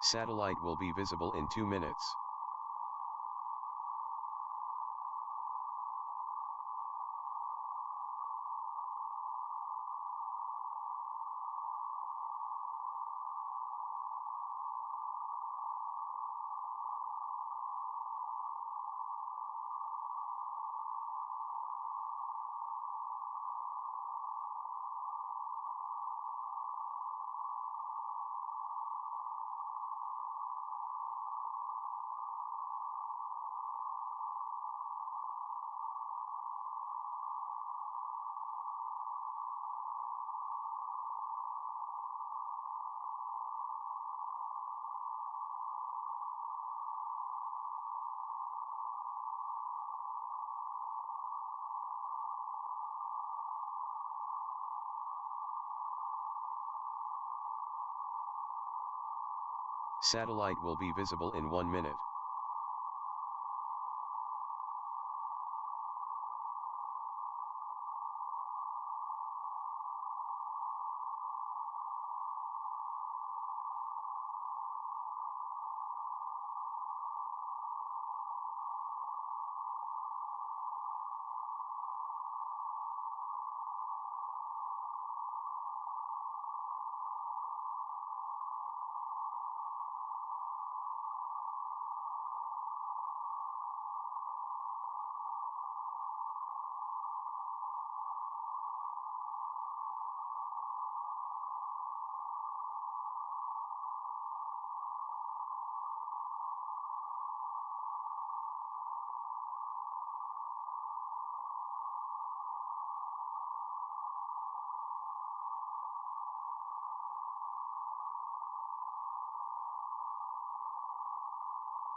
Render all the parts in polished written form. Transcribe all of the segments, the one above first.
Satellite will be visible in 2 minutes. Satellite will be visible in 1 minute.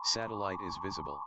Satellite is visible.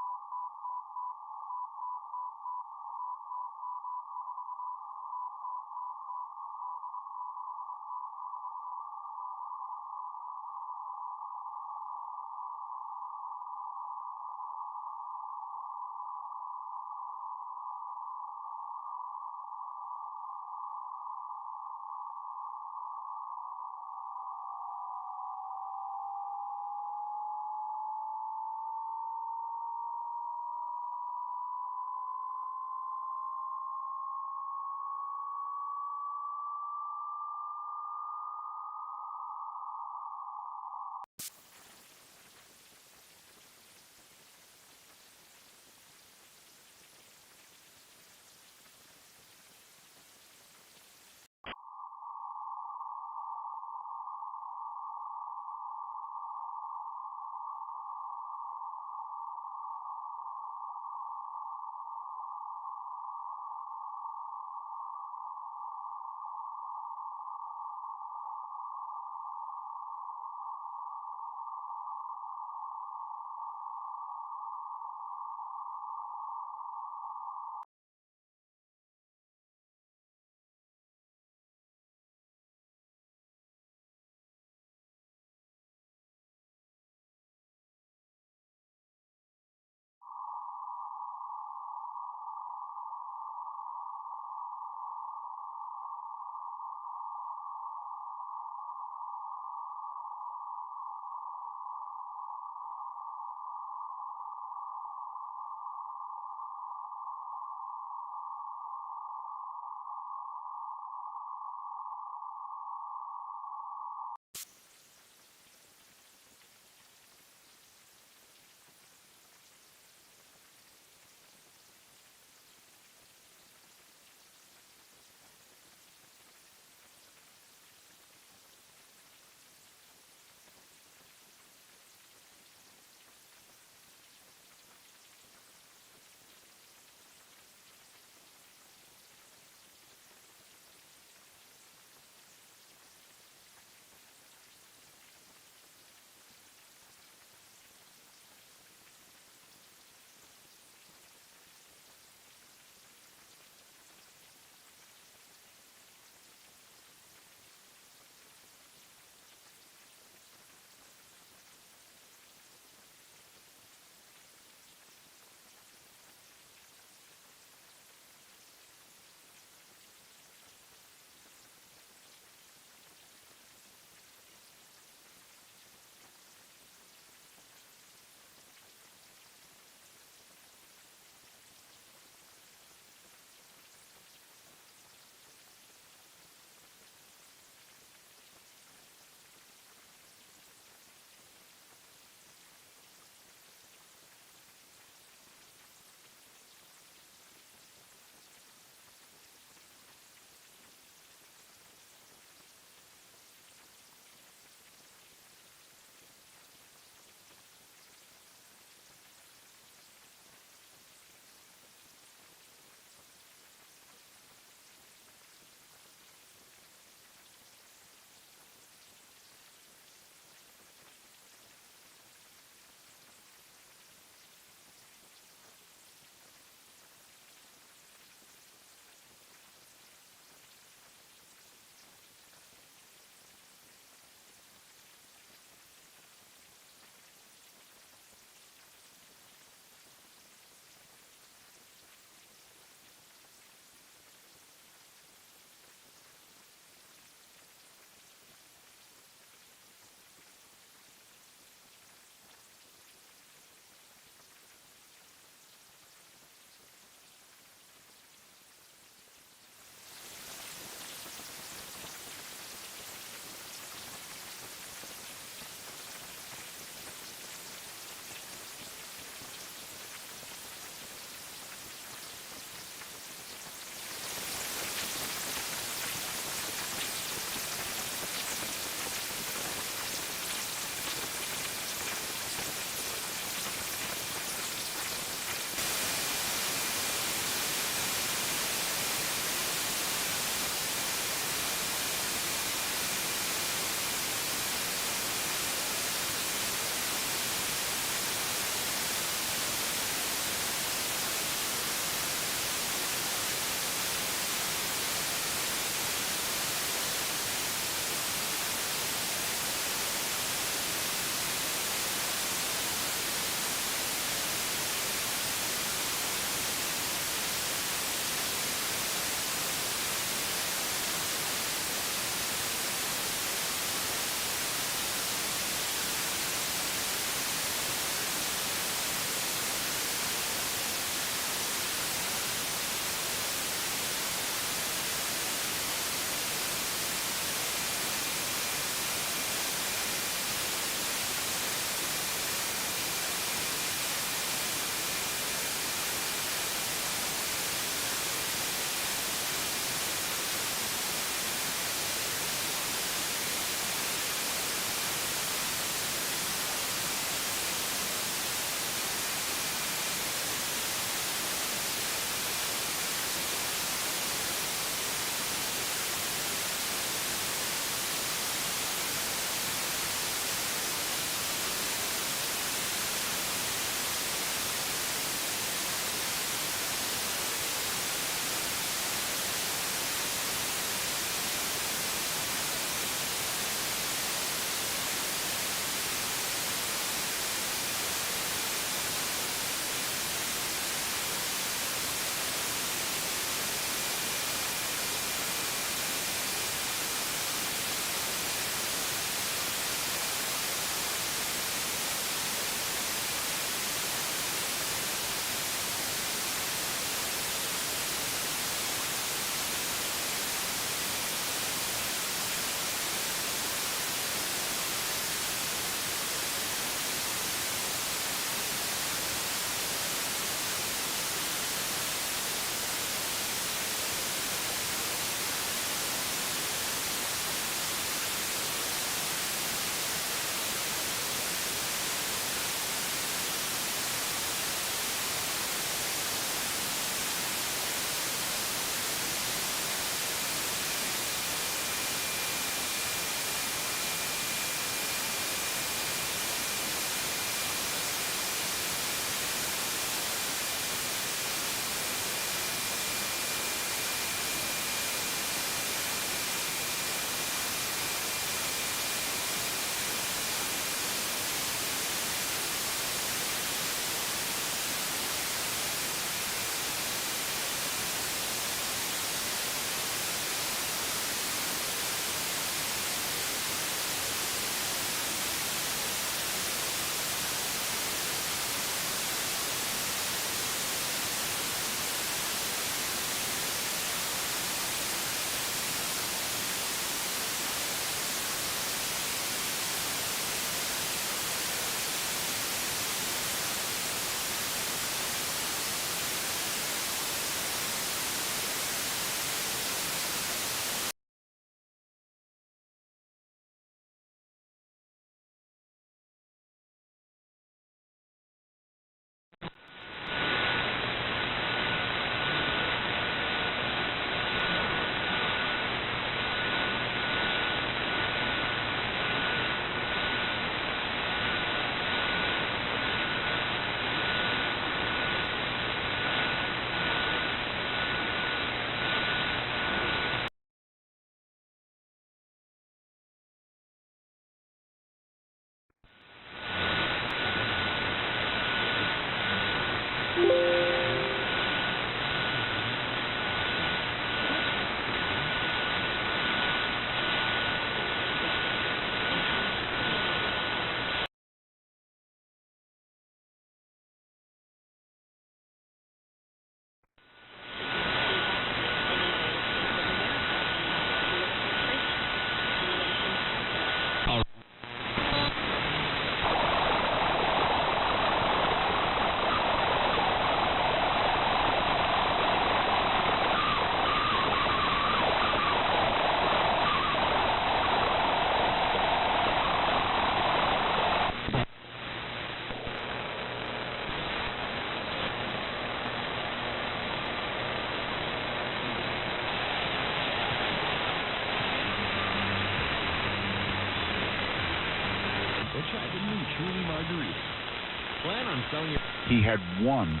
He had won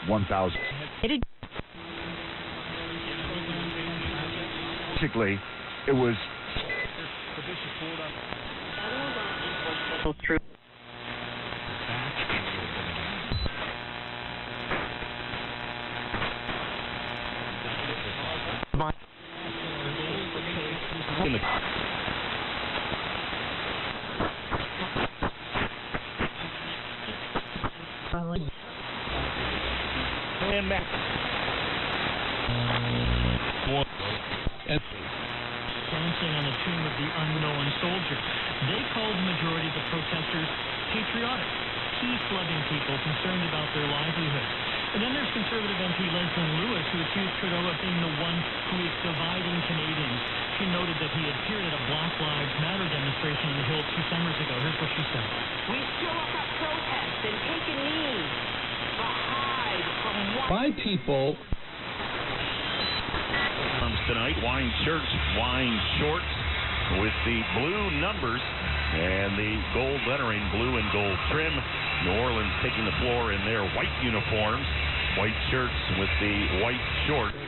1,000. Basically, it was true. And back. Dancing on the tomb of the unknown soldier. They called the majority of the protesters patriotic, peace-loving people concerned about their livelihood. And then there's Conservative MP Leslyn Lewis, who accused Trudeau of being the one who is dividing Canadians. She noted that he had appeared at a Black Lives Matter demonstration on the Hill 2 summers ago. Here's what she said. We show up at protests and take a knee, but hide from what... By people... Tonight, wine shirts, wine shorts with the blue numbers and the gold lettering, blue and gold trim. New Orleans taking the floor in their white uniforms, white shirts with the white shorts.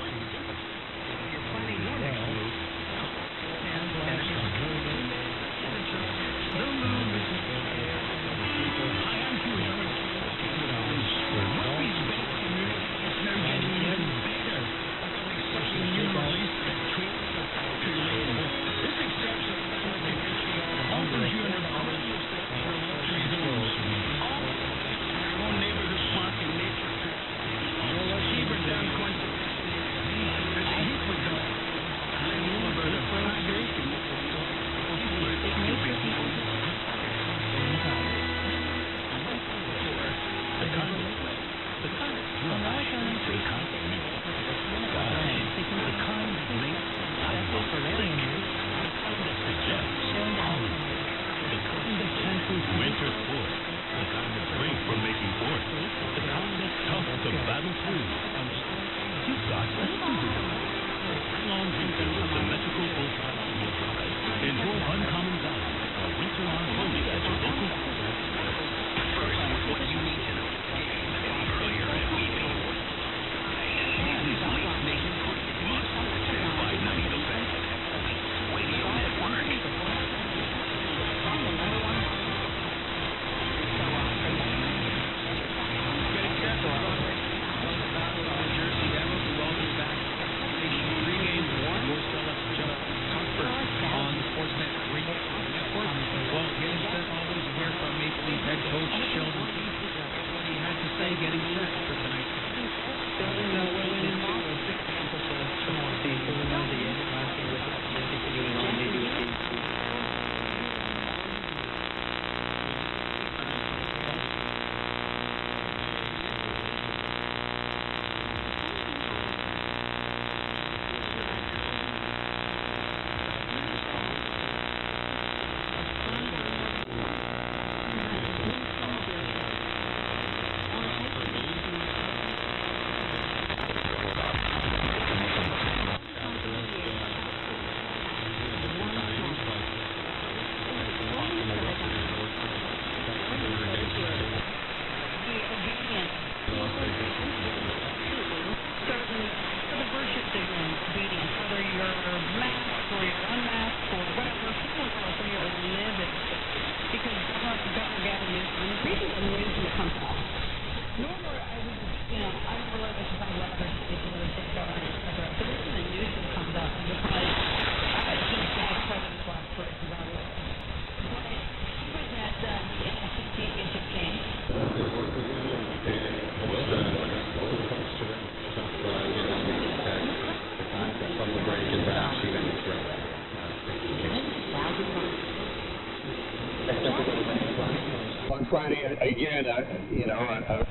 Friday again, you know, and we're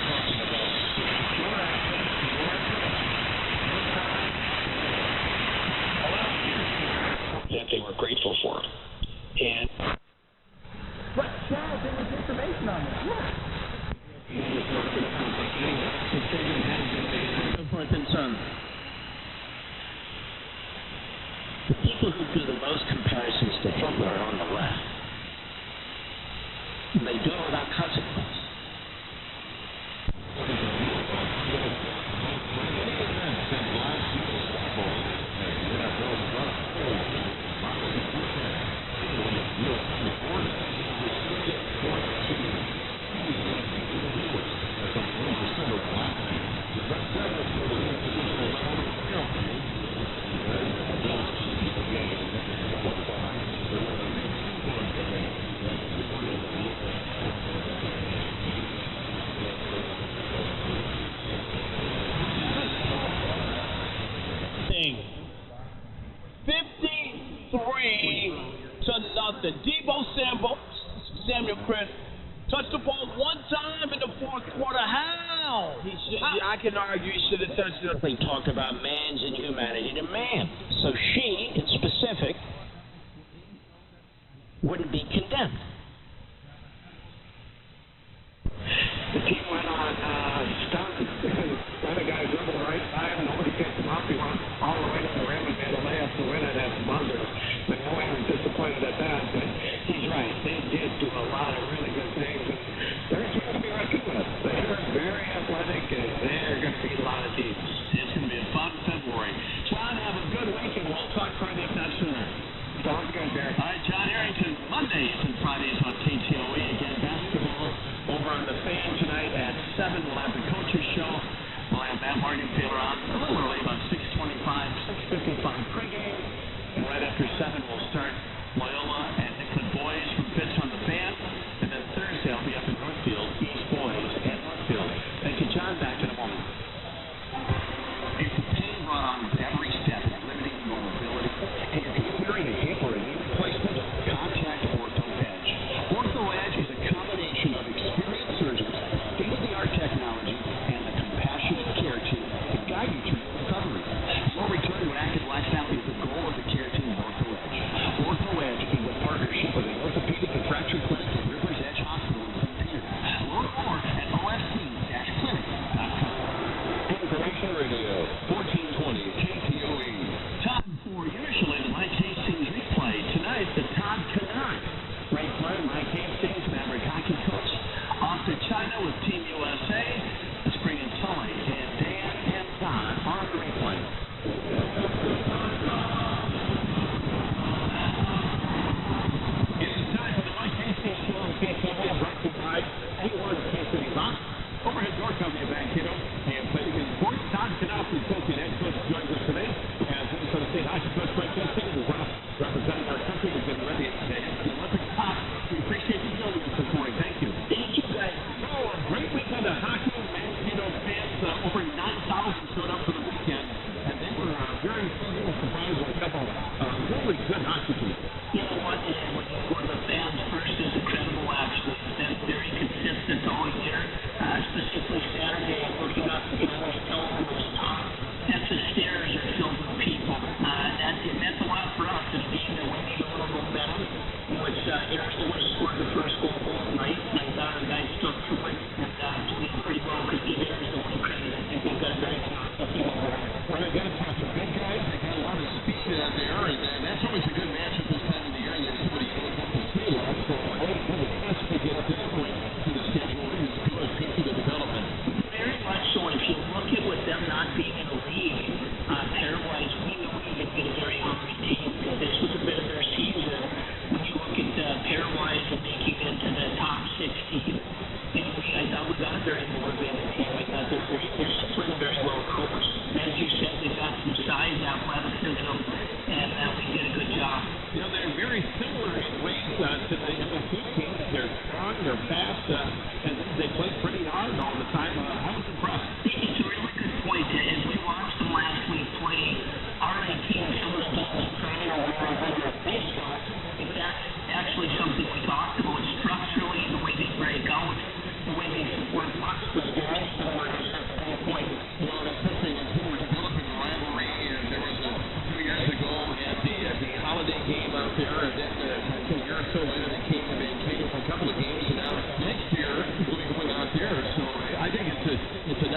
talking about more action, that they were grateful for. And but Charles, there was information on this. So forth and so on. The people who do the most comparisons to Hitler are on the left. And they do it without consequence. Debo Samuel Chris touched the ball one time in the fourth quarter. How? I can argue he should have touched it. They talk about man's inhumanity to man. So she, in specific, wouldn't be condemned. the team went on stunt. Let a guy dribble right by him. Nobody picked him up. He went all the way to the rim and made a layup to win it at the buzzer. But no one was disappointed at that. But he's right. They did do a lot of really good things. And they're going to be reckoned with. They're very athletic, and they're going to beat a lot of teams. It's going to be a fun February. John, have a good week, and we'll talk Friday if not sooner. Sounds good, Derek. All right, John Arrington, Mondays and Fridays on KTOE. Again, basketball over on the Fan tonight at 7. We'll have the coaches show. We'll have Matt Morgan-Taylor on a little early, about 6:25, 6:55 pregame. And right after 7, we'll start Loyola and Nicollet Boys from Fitz on the Fan. And then Thursday, I'll be up in Northfield, East Boys at Northfield. Thank you, John. Back in a moment. If the pain brought on with every step is limiting your mobility, and you're considering a hip or a knee replacement, contact Ortho Edge. Ortho Edge is a combination of experienced surgeons, state-of-the-art technology, and the compassionate care team to guide you through recovery. Your return to active lifestyle is the goal of the care team at Ortho Edge. Ortho Edge is a partnership with the Orthopedic and Fracture Clinic at Rivers Edge Hospital in St. Peter. Learn more at ofc-clinic.com. Information Radio, 1420 KTOE. Time for usually the Mike Hastings replay. Tonight, the Todd Canard. Ray Flynn, Mike Hastings, Maverick hockey coach, off to China with Team USA. Let's bring in Sully and Dan and Todd on the replay. It is time for the Mike Hastings show on KTOE, brought to you by A1 K-City Box. Overhead door company back here. And playing in sports, Todd Canard, the associate head coach, joins us today. As Minnesota State hockey coach Mike Hastings is representing our country. We're getting ready to head to the Olympics. Todd, we appreciate you joining us this morning. Thank you. Thank you, guys. So, a great weekend of hockey. Mankato fans, over 9,000 showed up for the weekend. And they were very pleasantly surprised with a couple really good hockey teams. You know what? When you go to the fans first, is incredible, actually. It's been very consistent all year, specifically Saturday, looking up, those telephone top. And the stairs are filled with people. It meant a lot for us in a game that went short of momentum, which, they would have scored the first goal both nights, and our guys stuck through it, and doing pretty well, because the Bears don't want credit. I think they've got a very talented team over there. Well, they got some big guys. They got a lot of speed there, and that's always a good matchup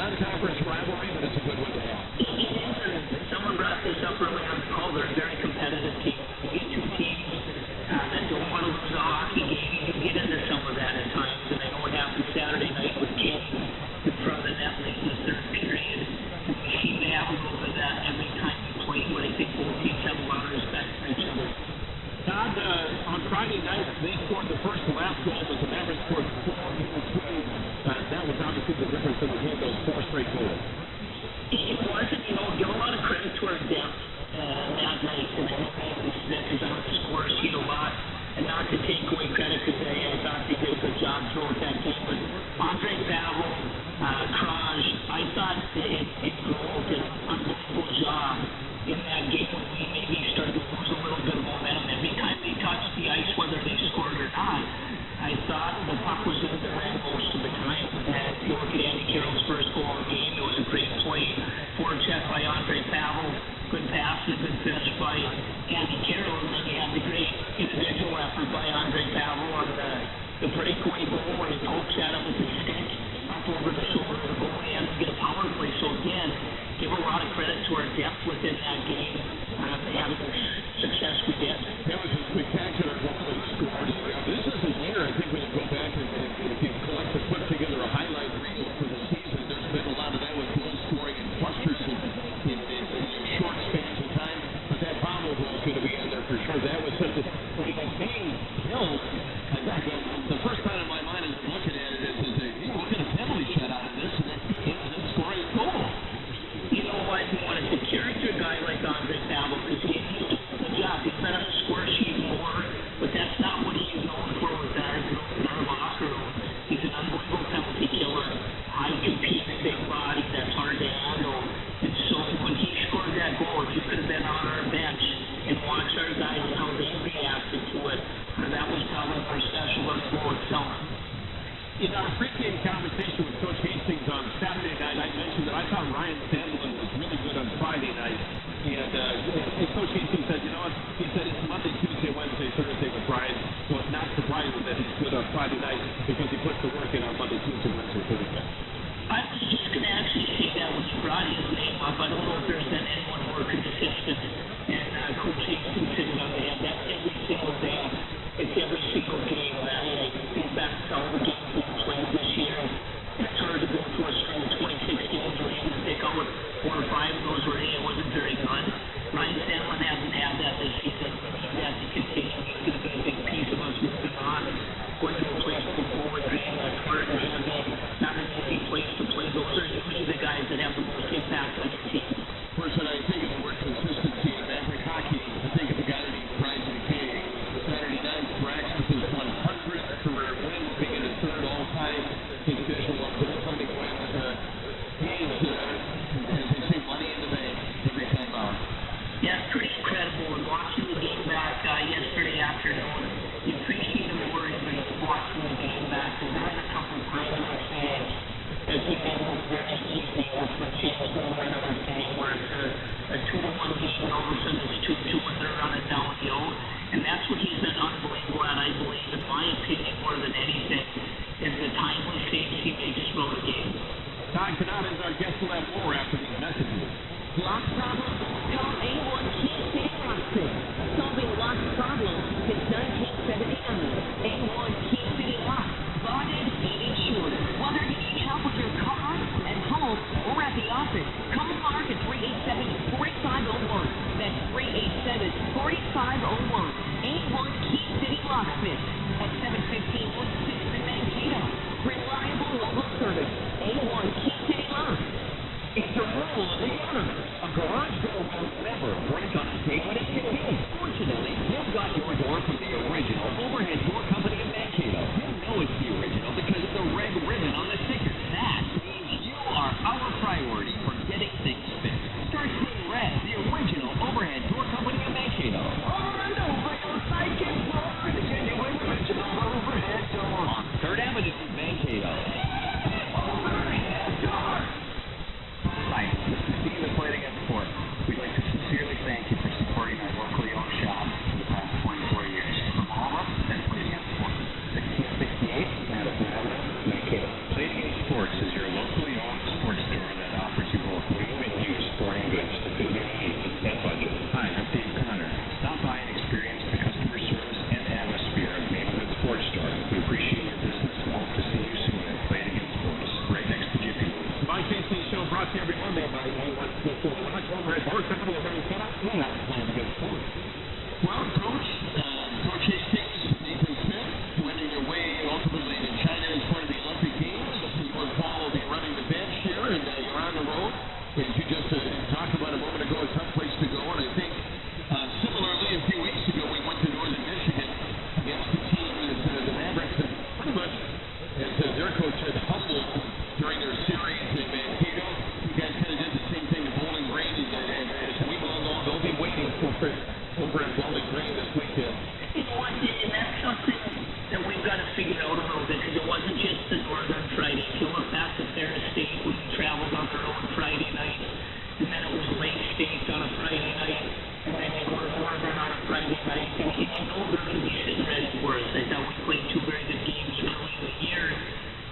non-conference rivalry, but it's a good one to have. It is, and someone brought this up earlier on the call. They're a very competitive team. You get two teams that don't want to lose a hockey game. You can get into some of that at times, and I know what happened Saturday night with King in front of the net late in the third period. We seem to have a little bit of that every time we play, but I think both teams have a lot of respect for each other. Todd, on Friday night, they scored the first and last goal, but the Mavericks scored 4 in between. That was obviously the difference in the game, those 4 straight goals. It wasn't, give a lot of credit to our depth that night, and I know Anthony Smith is on the score sheet a lot, and not to take away credit because I thought they did a good job throwing that game, but Andre Pavel, Kraj, I thought it drove an unbelievable job in that game when we maybe started to lose a little bit of momentum. Every time they touched the ice, whether they scored or not, I thought the puck was in their end most of the time. And if you look at Andy Carroll's first goal of the game, it was a great play, forecheck by Andre Pavel, good pass and a good finish by Andy Carroll, and then you have the great individual effort by Andre Pavel on the breakaway goal where he pokes at him with his stick up over the shoulder of the goalie and get a power play. So again, give a lot of credit to our depth within that game to have the success we did. That was a spectacular goal that he scored. This is a year, I think, when you go back and if you collect and put together a highlight reel for the season, there's been a lot of that with goal scoring and clusters in short spans of time. But that Pavel goal is going to be in there for sure. That was something. When he's being held, the first thought in my mind is looking at it is we'll get a penalty shot out of this, and then he ends up scoring a goal. You know what? When it's a character guy like Andre Pavel, because he's doing the job. He's been on the score sheet more, but that's not what he's known for with our locker room. He's an unbelievable penalty killer, high compete, big body that's hard to handle. And so when he scored that goal, if you could have been on our bench and watched our guys and how they reacted to it, that was probably more special than the goal itself. In our pregame conversation with Coach Hastings on Saturday night, I mentioned that I thought Ryan Sandlin was really good on Friday night. And Coach Hastings said, he said it's Monday, Tuesday, Wednesday, Thursday with Ryan. So it's not surprising that he's good on Friday night because he puts the work in on Monday, Tuesday, Wednesday, Thursday. I was just going to actually say that when you brought his name up. I don't know if there's been anyone more consistent. And Coach Hastings hit it on the head. That's every single day. It's every single game. I think back to all the games we played this year. It's hard to go to a string of 26 games where you can pick out 4 or 5 of those where it wasn't very good. Ryan Sandlin hasn't had that this season. We need that to continue. He's going to be a big piece of us moving on. Going to a place to go with being hard and heavy. Not an easy place to play. Those are usually the guys that have the most impact on the team. Person, I think of the word consistency in Maverick hockey. I think of a guy named Brian McKay. Saturday night, Braxton his 100th career win, being in his 3rd all-time in Division I goaltending win. He's, as they say, money in the bank every time out. Yeah, it's pretty incredible. And watching the game back yesterday afternoon, you appreciate him more even watching the game back. Because there was a couple of great things as he made it very easy for teams to win another game where it's a 2-1 game and all of a sudden it's 2-2 and they're running downhill. And that's what he's been unbelievable at, I believe, in my opinion, more than anything, is the timely saves he makes throughout the game. Todd Canada is our guest. We'll have more after these messages. Lock problems? Call A1 Key City Locksmith. Solving lock problems since 1979. A1 Key City Lock. Bonded and insured. Whether you need help with your car, at home, or at the office, call Mark at 387-4501. That's 387-4501. A1 Key City Locksmith at 715 Wood 6th in Mankato. Reliable local service. A1 Key City Lock. It's a rule of the owner. A garage door will never break brought to you every Monday by A1 Kids City Lots over at Horse Company of Minnesota. And that's playing against sports. Well, Coach Hastings, Nathan Smith, winning your way ultimately to China as part of the Olympic Games. You and Paul will be running the bench here, and you're on the road. As you just talked about a moment ago, a tough place to go, and I think similarly a few weeks ago we went to Northern Michigan against the team that the Mavericks had pretty much, as their coach said, humbled during their series in Mankato. You guys kind of did the same thing to Bowling Green, and as we all know, they'll be waiting over at Bowling Green this weekend. You know what, and that's something that we've got to figure out a little bit, because it wasn't just the Northern Friday. If you look back to Ferris State, we traveled on the road Friday night, and then it was Lake State on a Friday night, and then they were Northern on a Friday night, and you know they're going to be sitting ready for us. I thought we played two very good games early in the year,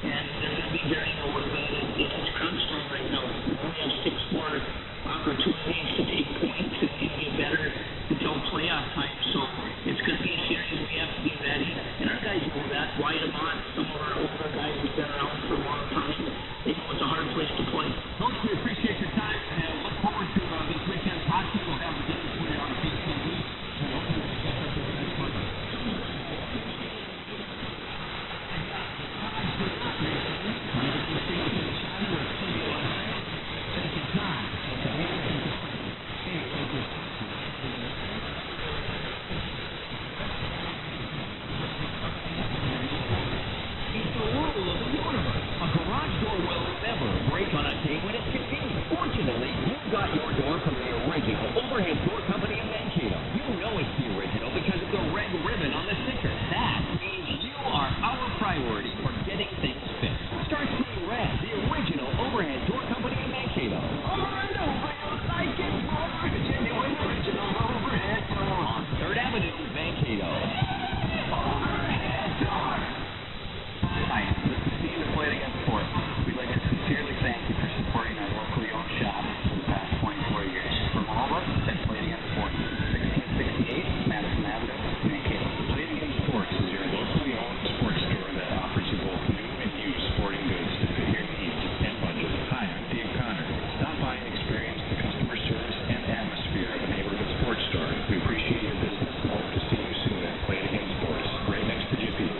and they're going to be very motivated. It's crunch time right now. We only have 6 more opportunities to take points and get better until playoff time, so it's going to be a series we have to be ready, and our guys know that. Wyatt Amont, some of our older guys who've been around for a long time, they know it's a hard place to play. Coach, we appreciate your time, and look forward to this weekend's hockey. We'll have the games for you on KTV, and hopefully we'll catch up with you next Monday. A garage door will never break on a day when it's convenient. Fortunately, you've got your door from the original Overhead Door Company in Mankato. You know it's the original because of the red ribbon on the sticker. That means you are our priority for getting things fixed. Start seeing red, the original Overhead Door Company in Mankato. Over and over, like it's more genuine original Overhead Door. On 3rd Avenue, Mankato. Overhead Door. Hi, this is Steve at Played Against Sports. We'd like to sincerely thank you for supporting our locally owned shop for the past 24 years. From all of us at Played Against Sports, 1668 Madison Avenue, Mankato. Played Against Sports is your locally owned sports store that offers you both new and used sporting goods to fit your needs and budget. Hi, I'm Dave Connor. Stop by and experience the customer service and atmosphere of a neighborhood sports store. We appreciate your business and hope to see you soon at Played Against Sports, right next to GP.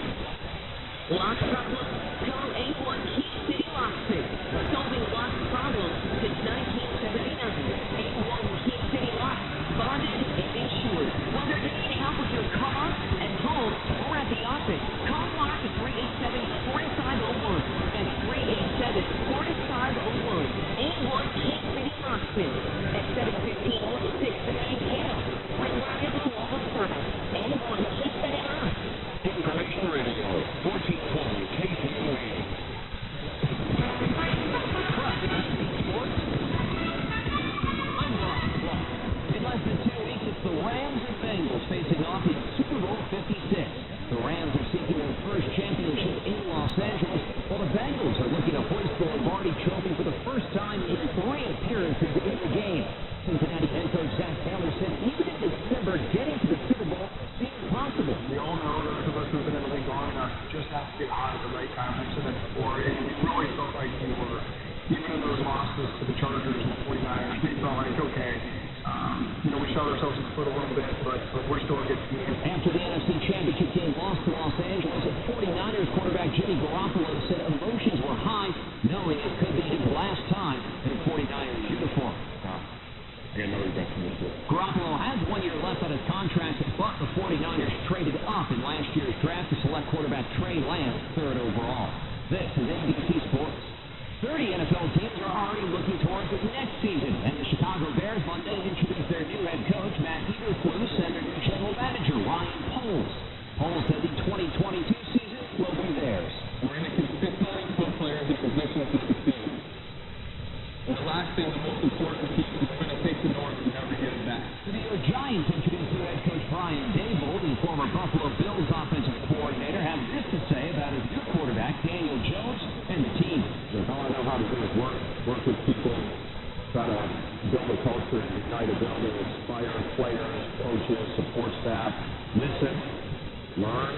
Lock problem? Call A1 Key City Locksmith. Solving lock problems since 1979. A1 Key City Lock. Bonded and insured. Whether you need help with your car, at home, or at the office, call Lock at 387-4501 and 387-4501. A1 Key City Locksmith at 715 6th and Mankato. Reliable local service. A1 Key City Lock. Information Radio, 1420 KTV. In less than 2 weeks, it's the Rams and Bengals facing off in Super Bowl 56. The Rams are seeking their first championship in Los Angeles, while the Bengals are looking to hoist the Lombardi Trophy for the first time in 3 appearances in the game. Cincinnati head coach Zach Taylor said even in December, getting to the Super Bowl seemed possible. We all know those of us who've been in the league long enough just have to get hot at the right time. I've said that before. And we really felt like we were, even in those losses to the Chargers and the 49ers, we felt like, okay, we shot ourselves in the foot a little bit, but we're still a good team. After the NFC Championship game lost to Los Angeles, 49ers quarterback Jimmy Garoppolo said emotions were high, knowing it could be his last time in a 49ers uniform. Garoppolo has 1 year left on his contract, but the 49ers traded up in last year's draft to select quarterback Trey Lance, 3rd overall. This is ABC Sports. 30 NFL teams are already looking towards the next season, and the Chicago Bears Monday introduced their new head coach, Matt Eberflus, and their new general manager, Ryan Poles. Poles said the 2022 season will be theirs. We're going to consistently put players in positions to succeed. And the last thing, the most important piece, is we're going to take the north and never get it back. The New York Giants introduced new head coach Brian Daboll. The former Buffalo Bills offensive coordinator has this to say about his new quarterback, Daniel Jones, and the team. All I know how to do is work with people, try to build a culture, unite a building, inspire players, coaches, support staff, listen, learn,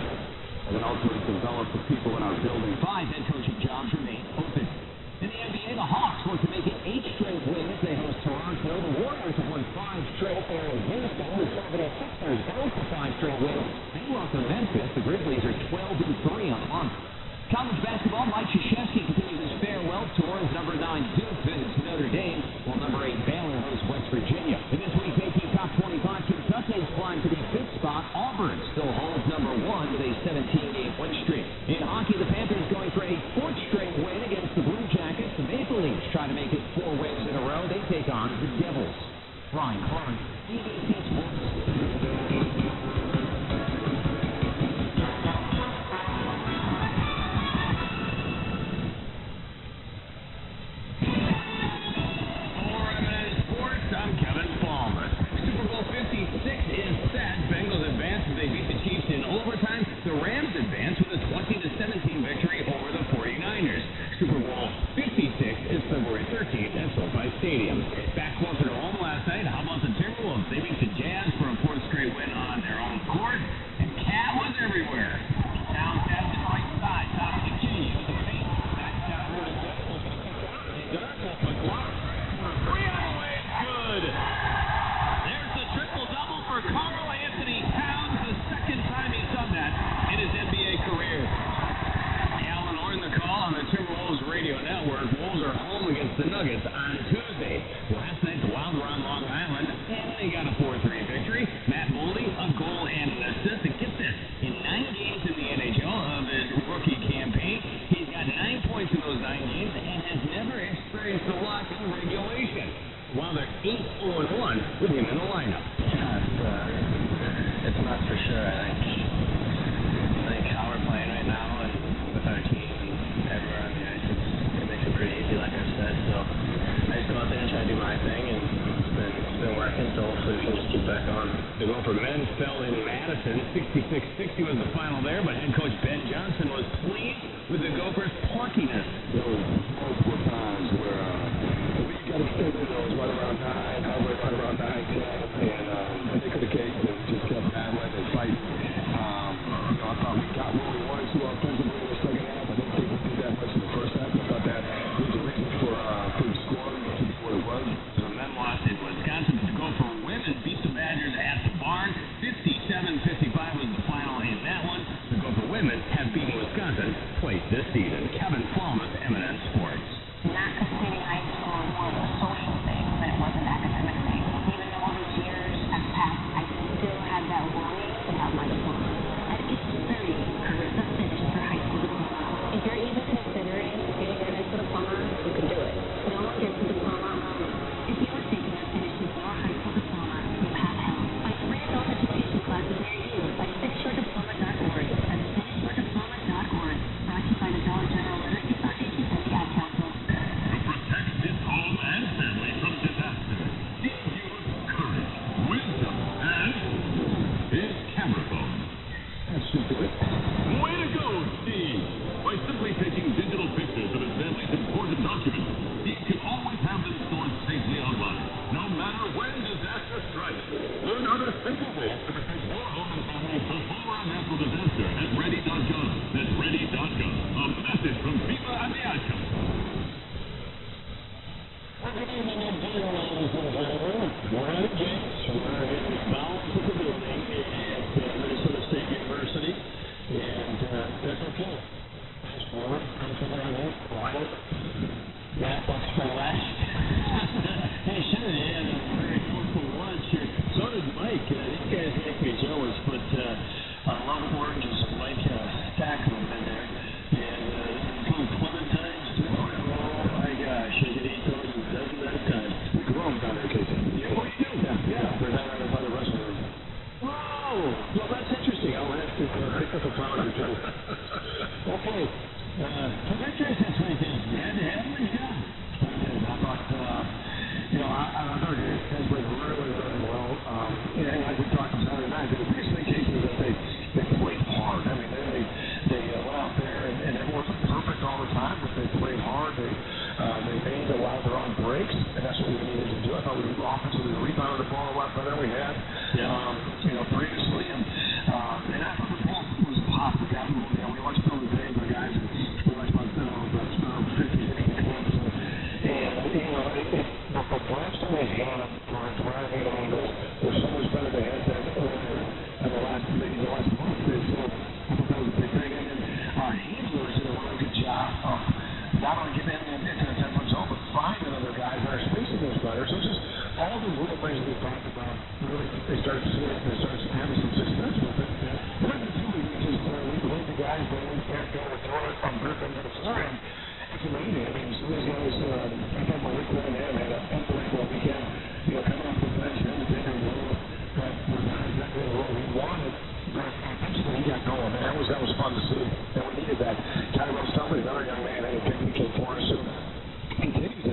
and then ultimately develop the people in our building. 5 head coaching jobs remain open. In the NBA, the Hawks look to make it 8 Tonight they host Toronto. The Warriors have won 5 straight there in Houston. The 76ers down for 5 straight wins. They welcome Memphis. The Grizzlies are 12-3 on the month. College basketball, Mike Krzyzewski continues his farewell tour as number 9 Duke visits Notre Dame, while number 8 Baylor hosts West Virginia. In this week's AP Top 25, Kentucky's climbed to the 5th spot. Auburn still holds number 1 with a 17-game win streak. In hockey, the Panthers going for a 4th straight win against the Blue Jackets. The Maple Leafs try to make it 4 wins in a row. They take on the Devils. Ryan Clark, ABC Sports. The Rams advance with a 20-17 victory over the 49ers. Super Bowl 56 is February 13th at SoFi Stadium. Back closer to home last night, how about the Timberwolves? They beat the Jazz for a 4th straight win on their own court, and Cat was everywhere. Down to the right side, top of the key with the paint. That's got really good. Three on the way, good. There's the triple-double for Karl Anthony Towns, the second time he's done that in his NBA career. Alan Orton the call on the Timberwolves radio network. Wolves are home against the Nuggets on Tuesday. Last night the Wild were on Long Island, and they got a 4-3 victory. Matt Boldy, a goal and an assist. And get this, in 9 games in the NHL of his rookie campaign, he's got 9 points in those 9 games and has never experienced a loss in regulation. While they're 8-0-1 with him in the lineup. It's not for sure. I think how we're playing right now and with our team and everywhere on the ice, it makes it pretty easy, like I said. So I just go out there and try to do my thing, and it's been working. So hopefully we can just keep back on. The goal for men fell in Madison. 66-60 was the final there, but head coach Ben Johnson was pleased with the Gophers' pluckiness. There was multiple times where we got to stay with those right around 9, right around 9, 10, and they could have caged and just kept battling and fighting. I thought we got what we wanted to offensively in the second half. I didn't think we did that much in the first half. I thought that was a reason for the score to be what it was. The men lost in Wisconsin. The Gopher women beat the Badgers at the barn. 57-55 was the final in that one. The Gopher women have beaten Wisconsin twice this season. Kevin Plummer, M&N Sports. Not completing high school was more of a social thing than it was an academic thing. Even though all those years have passed, I still have that longing to have my diploma. At age 30, Carissa finished her high school diploma. If you're even considering getting your high school diploma, you can do it. No one gets a diploma alone. If you are thinking of finishing your high school diploma, you have help. Find free adult education classes near you at finishyourdiploma.org. That's finishyourdiploma.org. Brought to you by the Dollar General Literacy Foundation and the Ad Council. Protect his home and family from disaster. He used courage, wisdom, and his camera phone. That's just it. Way to go, Steve! By simply taking digital pictures of his family's important documents, he can always have them stored safely online, no matter when disaster strikes. Learn other simple ways to protect your home and family before a natural disaster at ready.gov. That's ready.gov. A message from FEMA and the Ad Council. Good evening again, ladies and gentlemen. We're at James. We're in the balance of the building at Minnesota State University, and that's okay. Nice warm, comfortable in there, quiet. Matt wants for last. Hey, sure, they had a very thoughtful lunch here. So did Mike. These guys make me jealous, but I love oranges and Mike tackling in there. And little clementines, too. Oh my gosh, I could eat those a dozen at a time. We grow them down there, Casey. Oh, you do? Yeah. They're down there by the restaurant. Oh, well, that's interesting. I'll have to pick up a pound or two. Okay. Congratulations, Mike. You had to have me, yeah. I thought, I thought it has been really, really well. And like we talked on Saturday night, the biggest thing, Casey, is that they played hard. I mean, they went out there, and it wasn't perfect all the time, but they played hard. They made a lot of their own breaks, and that's what we needed to do. I thought we offensively rebounded the ball a lot better than we had, previously. And I thought the ball was hot. We watched some of the games, our guys, and we watched about 50, 60 points. And, last time they had driving angles were so much better they had that earlier in the last month. So I thought that was a big thing. And then Handlers did a really good job of not only getting into the 10-foot zone, but finding other guys that are spacing those better. So just all the little things we talked about, really, they started having some success with it. What I do is just we let the guys go in, can't go to throw it from Griffin to the floor. It's amazing. I mean, some of these guys, I thought Malik Quinn had an unbelievable weekend. Coming off the bench, he had a bigger role that was not exactly the role he wanted. But eventually he got going, and that was fun to see. And we needed that. Tyrell Stumley, another young man, had a big weekend for us. So continues to,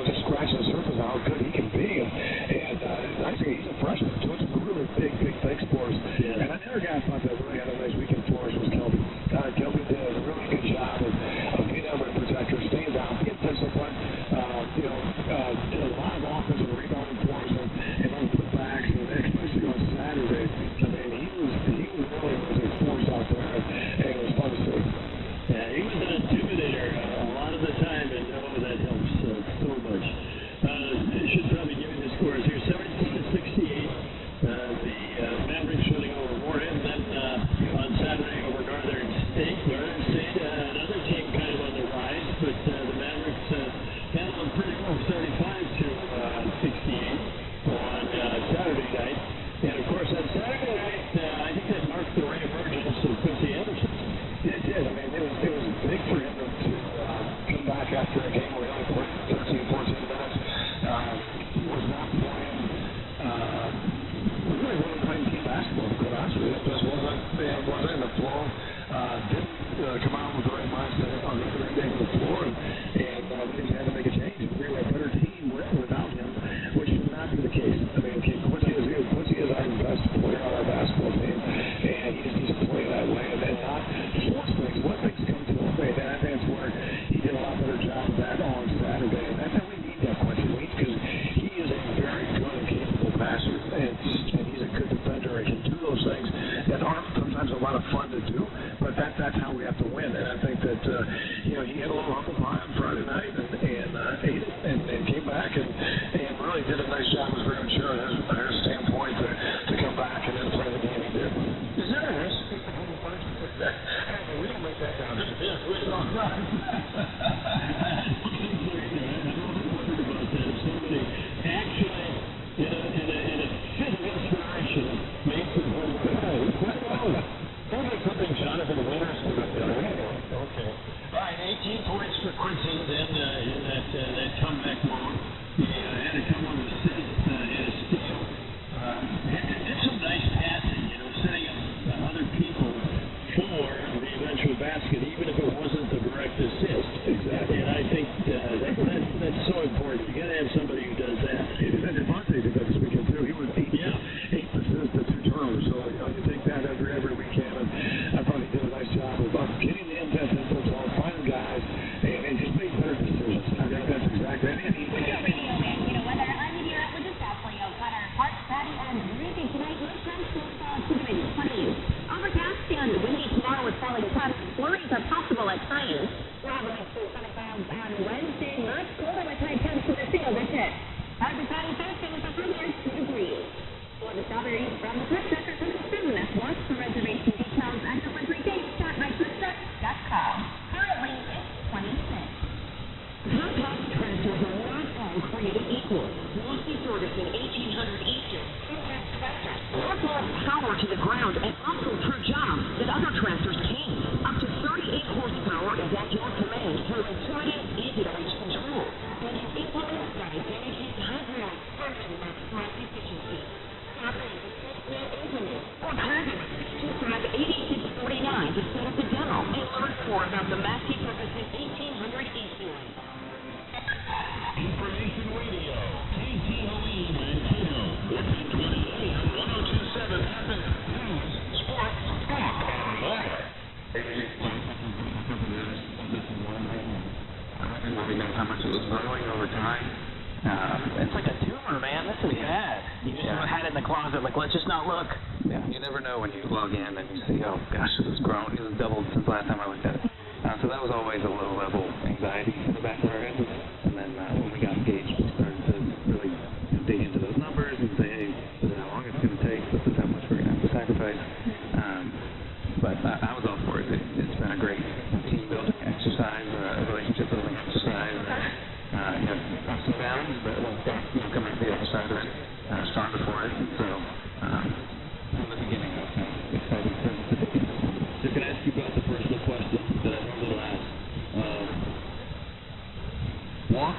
just scratch the surface of how good he can be. And I think he's a freshman, doing some really big things for us. Yeah. And another guy I thought that really had a nice weekend for us was Kelby. Kelby did a really good job of being able to protect her, staying down, being disciplined. Did a lot of offensive rebounding for us and on putbacks, and especially on Saturday. I mean, he was really a force out there, and it was fun to see. Yeah, he was an intimidator a lot of the time, and that helps so much. I should probably give you the scores here: 17-68. The Mavericks winning over Warren, then on Saturday over Northern State. Northern State, another team kind of on the rise, but the Mavericks handled them pretty well, 75-68 on Saturday night. And of course, on Saturday night, I think that marked the reemergence of Quincy Anderson. It did. I mean, it was big for him to come back after a game where he only played 13, 14 minutes. He was not playing. We really wasn't playing team basketball, quite honestly. It just wasn't in the flow. Didn't come out with the right mindset on the other end of the floor, and we had to make a change. We were a better team without him, which would not be the case. I mean, Quincy is our best player on our basketball team, and he just needs to play that way and then not force things. Let things come to him. And I think that's where he did a lot better job of that on Saturday. And that's how we need that Quincy Leeds, because he is a very good and capable passer, and he's a good defender and can do those things that aren't sometimes a lot of fun to do, but that's how we have to win. And I think that he had a little humble pie on Friday night and ate it and came back and really did a nice job, as very sure on his standpoint to come back and then play the game he did. Is there a risk? We don't make that down. Somebody actually, in a fit of inspiration, makes it work. Don't make something Jonathan Winters would have done. Okay. All right, 18 points for Quincy then in that comeback mode. He had a couple of assists and a steal. Did some nice passing, setting up other people for the eventual basket, even if it wasn't the direct assist. Exactly. And I think that's so important. You got to have somebody who does that. Devontae did that this weekend too. He was 8 assists to 2 turnovers. So you take that every weekend. And I thought he did a nice job of getting the impact and finding guys and just making better decisions. I think that's exactly it. Whether I'm here with the staff for you, got our hot, fatty, and breezy tonight. Most times we'll see the mid-20s. Overcast and windy tomorrow with falling clouds. Flurries are possible at times. We'll have a nice cool sun on Wednesday. Much colder with high temps to the single digit. Hard to fatty Thursday with 102 degrees. For the strawberries from the Trip Checker from the student network. For reservation details and delivery dates, start mytripcheck.com. Currently, it's 26. Compact tractors are not all created equal. Lucy Ferguson 1800 Eastern compact tractors have more power to the ground and also true jobs that other tractors can't. Up to 38 horsepower is at your command through intuitive, easy-to-reach control. When you implement that dedicated hydraulic function maximize efficiency. Stop in to 6-man implement or Dragon 258-8649 to set up the demo and learn more about the Massey Ferguson 1800 Eastern. Information Radio, KTOE Mankato, 1420 AM, 1027 FM, news, sports, talk, and more. I didn't really know how much it was growing over time. It's like a tumor, man. This is bad. You just had it in the closet, like, let's just not look. Yeah, you never know when you log in and you see, oh gosh, this has grown. It has doubled since last time I looked at it. So that was always a low-level anxiety in the back of our head. And then when we got engaged, we started to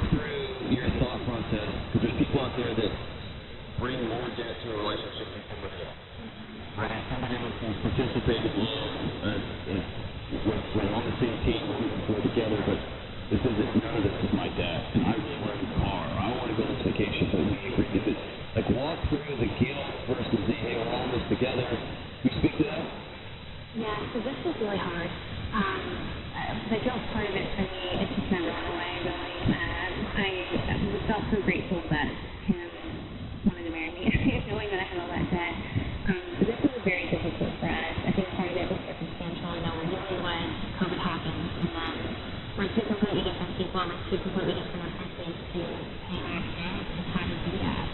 through your thought process, because there's people out there that bring more debt to a relationship than somebody else. Right? Somebody else has participated we're on the same team, we're together, but none of this is my debt, and I really want a new car, I want to go on this vacation, but we agree to this. Like, walk through the guilt versus the, hey, we're all in this together. You speak to that? Yeah, so this was really hard. The guilt part of it for me, it just never went away, really. I felt so grateful that him wanted to marry me, knowing that I had all that debt. So this was very difficult for us. I think part of it was circumstantial. You know, really when COVID happened, and then we're two completely different people, and two completely different approaches to paying off debt and how to do that.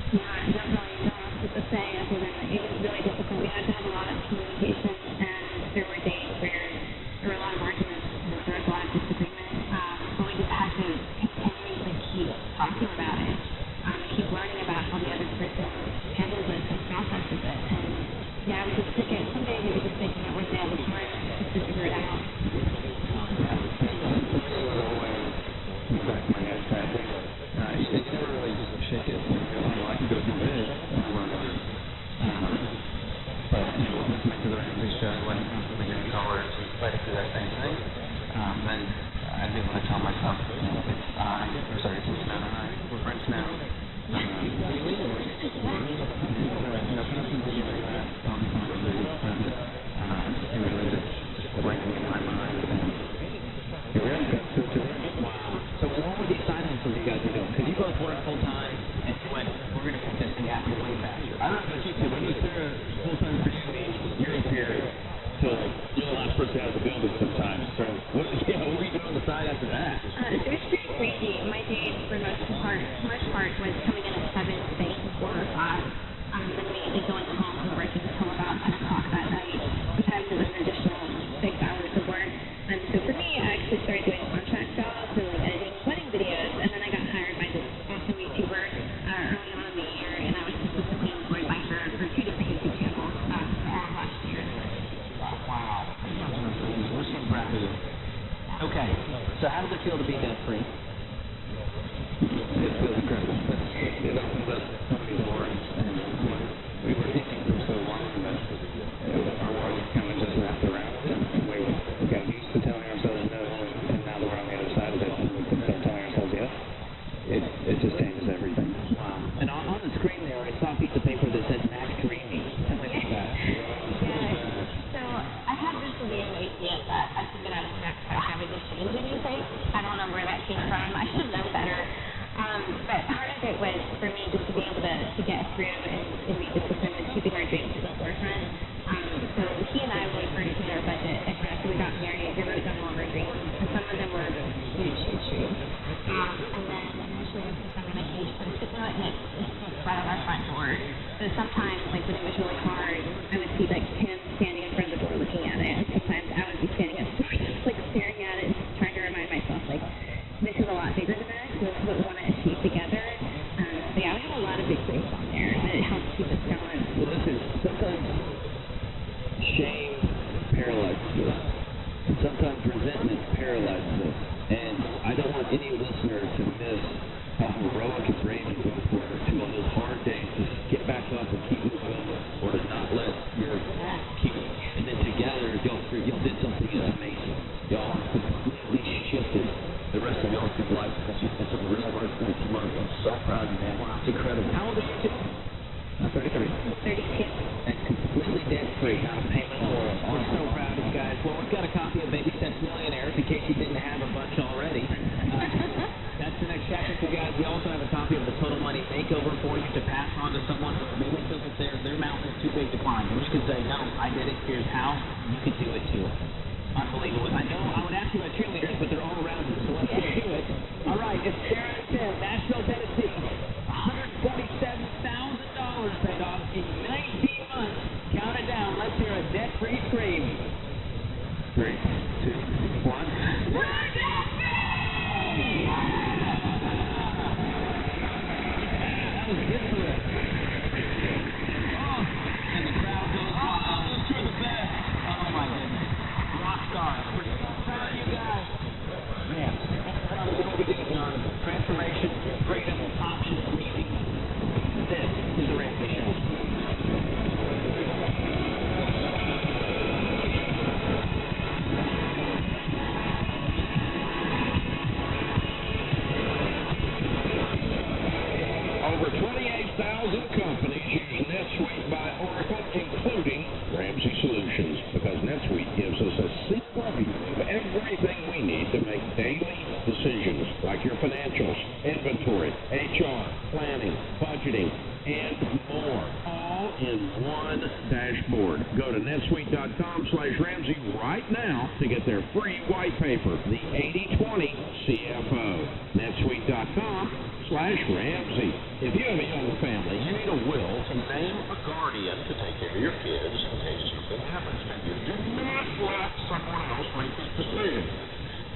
Yeah, I don't really know what else to say other than it was really difficult. We had to have a lot of communication, and there were days where there were a lot of arguments, and there was a lot of disagreement, but we just had to continuously keep talking about it, keep learning about how the other person handles it and processes it, and yeah, we just took it, some days we were just thinking it was the other time just to figure it out. Then I'd be able to tell myself, we're sorry, we're friends now. So what were the assignments that you guys were doing? Because you both work full time, and you went, we're going to put this thing out way faster. I don't know about you two, but it's full time for you're in here till you're the last person out of the building sometimes. So what were you doing on the side after that? It was pretty crazy. My days, for most part, was coming in at 7, staying till 4 or 5. Then immediately going home and working until about 10 o'clock that night. Sometimes it was an additional 6 hours of work. And so for me, I actually started doing contract jobs and like editing wedding videos. And then I got hired by this awesome YouTuber early on in the year, and I was consistently employed by her for 2 different YouTube channels all last year. Wow. We're so proud of you. Okay, so how does it feel to be debt free? It feels incredible. It opens up so many doors, and we were thinking for so long that our world kind of just wrapped around it, and we got used to telling ourselves no, and now that we're on the other side of it, and we can start telling ourselves yes, it just changes everything. Wow. And on the screen there, I saw a piece of paper that said Max Dreamy. Tell me about that. So I had this weird idea that I figured out without having to change anything. I don't know where that came from. I should know better. But part of it was for me just to be able to get through and be disciplined with keeping our dreams to the forefront. So he and I really started to hit our budget after we got married. We wrote down all of our dreams, and some of them were huge, huge dreams. And then eventually we put them in a case and put them and it's right on our front door. So sometimes, like when it was really hard, I would see like him standing in front of the door looking at it, and sometimes I would be standing at the door just like staring at it and just trying to remind myself like this is a lot bigger than us, so this is what we want to achieve together. So yeah, we have a lot of big dreams on there, and it helps keep us going. Well, listen, sometimes shame paralyzes us, and sometimes resentment paralyzes us, and I don't want any listener to miss how heroic and brave you both were to on those hard days to get back up and keep moving, or to not let your keep, and then together y'all did something that's amazing. Y'all completely shifted the rest of y'all's life. That's a really hard thing to learn. I'm so proud of you, man. It's incredible. How old are you two? 33. 32. And completely debt-free, not a payment or I'm so proud of you guys. Well, we've got a copy of Baby Steps Millionaires in case you didn't have a bunch already. That's the next chapter for you guys. We also have a copy of the Total Money Makeover for you to pass on to someone who maybe feels that their mountain is too big to climb. And you can say, no, I did it. Here's how. You can do it too. Unbelievable. I know I would ask you about cheerleaders, but they're all around you, so let's get to it. All right, it's Sarah Tim, Nashville, Tennessee. $147,000 paid off in 19 months. Count it down. Let's hear a debt-free scream. 3, 2, 1. We're debt-free! That was good for us. Oh, and the crowd goes wild. Let's hear the best. Oh, my goodness. Rock stars. We're so proud of you guys. Man, Over 28,000 companies use NetSuite by Oracle, including Ramsey Solutions, because NetSuite gives us a simple view of everything we need to make daily decisions, like your financials, inventory, HR, planning, budgeting, and more, all in one dashboard. Go to netsuite.com/Ramsey right now to get their free white paper, the 80/20 CFO. netsuite.com/Ramsey. If you have a young family, you need a will to name a guardian to take care of your kids in case something happens. And you do not let someone else make that decision.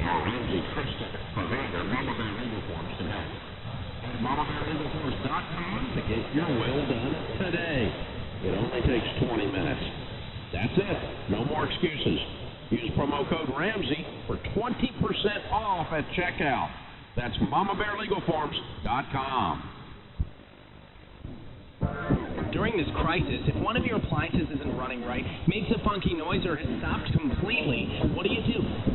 Now, Ramsey Kristen Pavanga, Mama Bear Legal Forms can help. At MamaBearLegalForms.com to get your will done today. It only takes 20 minutes. That's it. No more excuses. Use promo code Ramsey for 20% off at checkout. That's MamaBearLegalForms.com. During this crisis, if one of your appliances isn't running right, makes a funky noise, or has stopped completely, what do?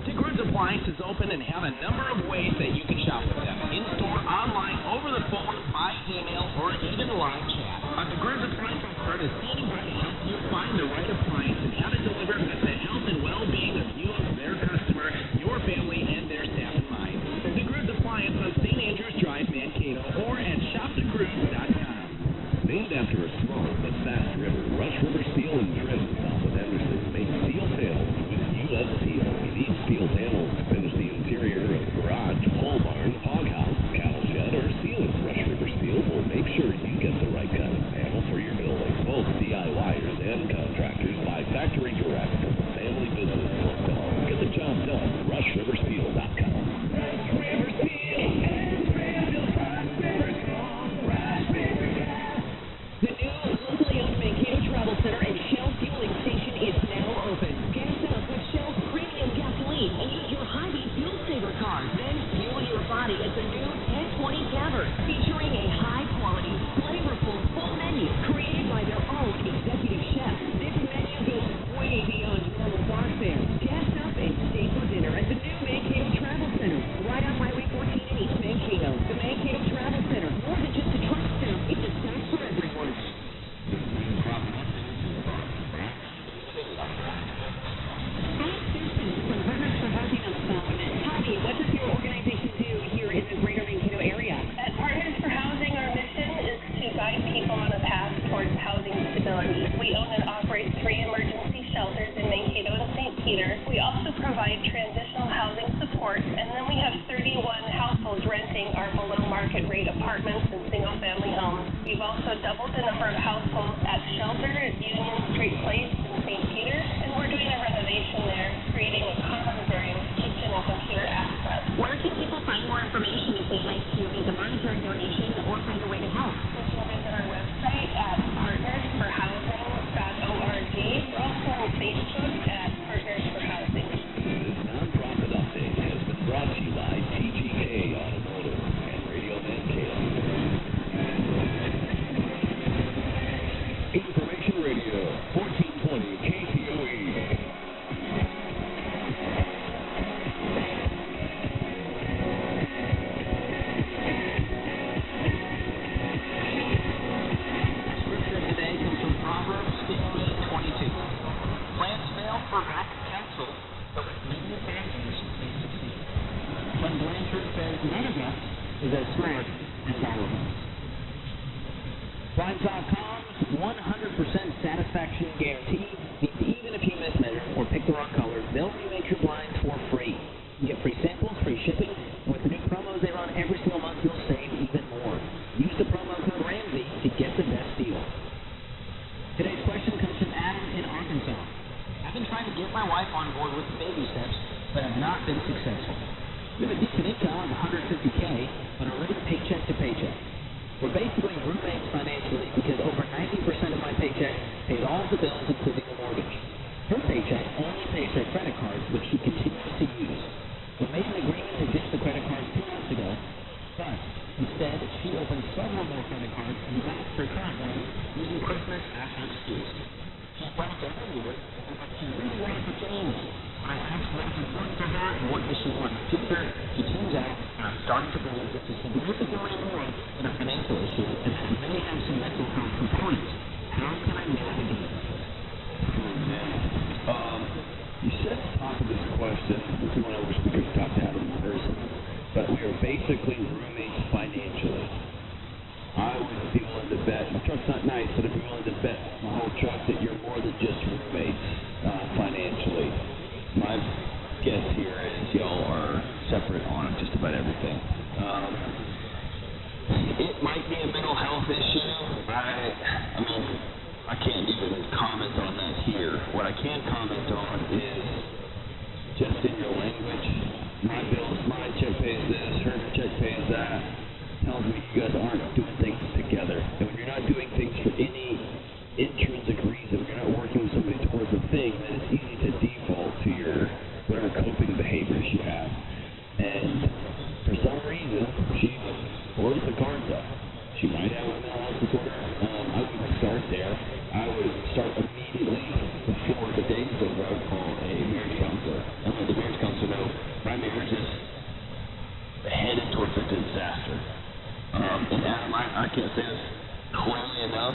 DeGroode's Appliance is open and have a number of ways that you can shop with them. In-store, online, over the phone, by email, or even live chat. DeGroode's Appliance expert is standing by to help you find the right appliance and have it delivered with the health and well-being of you, their customer, your family, and their staff in mind. DeGroode's Appliance on St. Andrews Drive, Mankato, or at shopdegroode.com. Named after a strong but fast river, Rush River Steel and Trim south of Henderson makes steel panels with U.S. Steel. You need steel panels to finish the interior of garage, pole barn, hog house, cattle shed, or ceiling. Rush River Steel will make sure you get the right kind of panel for your building. Both DIYers and contractors buy factory direct from the family business close to home. Get the job done. RushRiverSteel.com. Rush River Steel and Trim. The new locally owned Mankato Travel Center and Shell fueling station is now open. Gas up with Shell's premium gasoline and use your Hy-Vee fuel saver card. Then fuel your body at the new 1020 Tavern, featuring a high-quality, flavorful, full menu created by their own executive chef. This menu goes way beyond normal bar fare. Gas up and stay for dinner at the new Mankato Travel Center, right on Highway 14 in East Mankato. The Mankato Travel Center, more than just a truck stop, it's a stop for everyone. What does your organization do here in the greater Mankato area? At Partners for Housing, our mission is to guide people on a path towards housing stability. We own and operate 3 emergency shelters in Mankato and St. Peter. We also provide transitional housing support, and then we have 31 households renting our below-market rate apartments and single-family homes. We've also doubled the number of households at Shelter at Union Street Place in St. Peter, and we're doing a renovation there, creating a common room, kitchen, and computer access. Where can people find more information if they'd like to make a monetary donation or find a way to help? You can visit our website at partnersforhousing.org. We're also on Facebook at Partners for Housing. This nonprofit update has been brought to you by TGK Automotive and Radio Mankato. Information Radio, 1420 KTOE. Scripture today comes from Proverbs 15:22. Plans fail for lack of counsel, but with many advantages they succeed. When Blanchard says none of us is as smart as all of us. Blinds.com's 100% satisfaction guarantee means even if you mismeasure or pick the wrong color, they'll remake your blinds for free. You get free samples, free shipping, and with the new promos they run every single month, you'll save even more. Use the promo code Ramsey to get the best deal. Today's question comes from Adam in Arkansas. I've been trying to get my wife on board with the baby steps, but have not been successful. We have a decent income of $150K, but are living paycheck to paycheck. We're basically roommates financially because over 90% of my paycheck pays all of the bills, including the mortgage. Her paycheck only pays her credit cards, which she continues to use. We made an agreement to ditch the credit cards 2 months ago, but instead she opened several more credit cards and maxed her current one using Christmas as her excuse. She's wanted to argue with, but she really wanted to change. When I asked what is important to her and what does she want in the future, she tunes out, and I'm starting to believe this is significantly more than a financial issue and but we are basically roommates financially. I would be willing to bet, my truck's not nice, but I'd be willing to bet my whole truck that you're more than just roommates financially. My guess here is y'all are separate on just about everything. It might be a mental health issue. I mean, I can't even comment on that here. What I can comment on is just in your language. My bills, my check pays this, her check pays that. Tells me you guys aren't doing things together. And when you're not doing things for any intrinsic reason, when you're not working with somebody towards a thing, then it's easy to default to your whatever coping behaviors you have. And for some reason, she blows the cards up. She might have a mental health disorder. I wouldn't start there. I would start immediately before the day is over. I would call a marriage counselor and let the marriage counselor know my marriage is headed towards a disaster. And Adam, I can't say this clearly enough.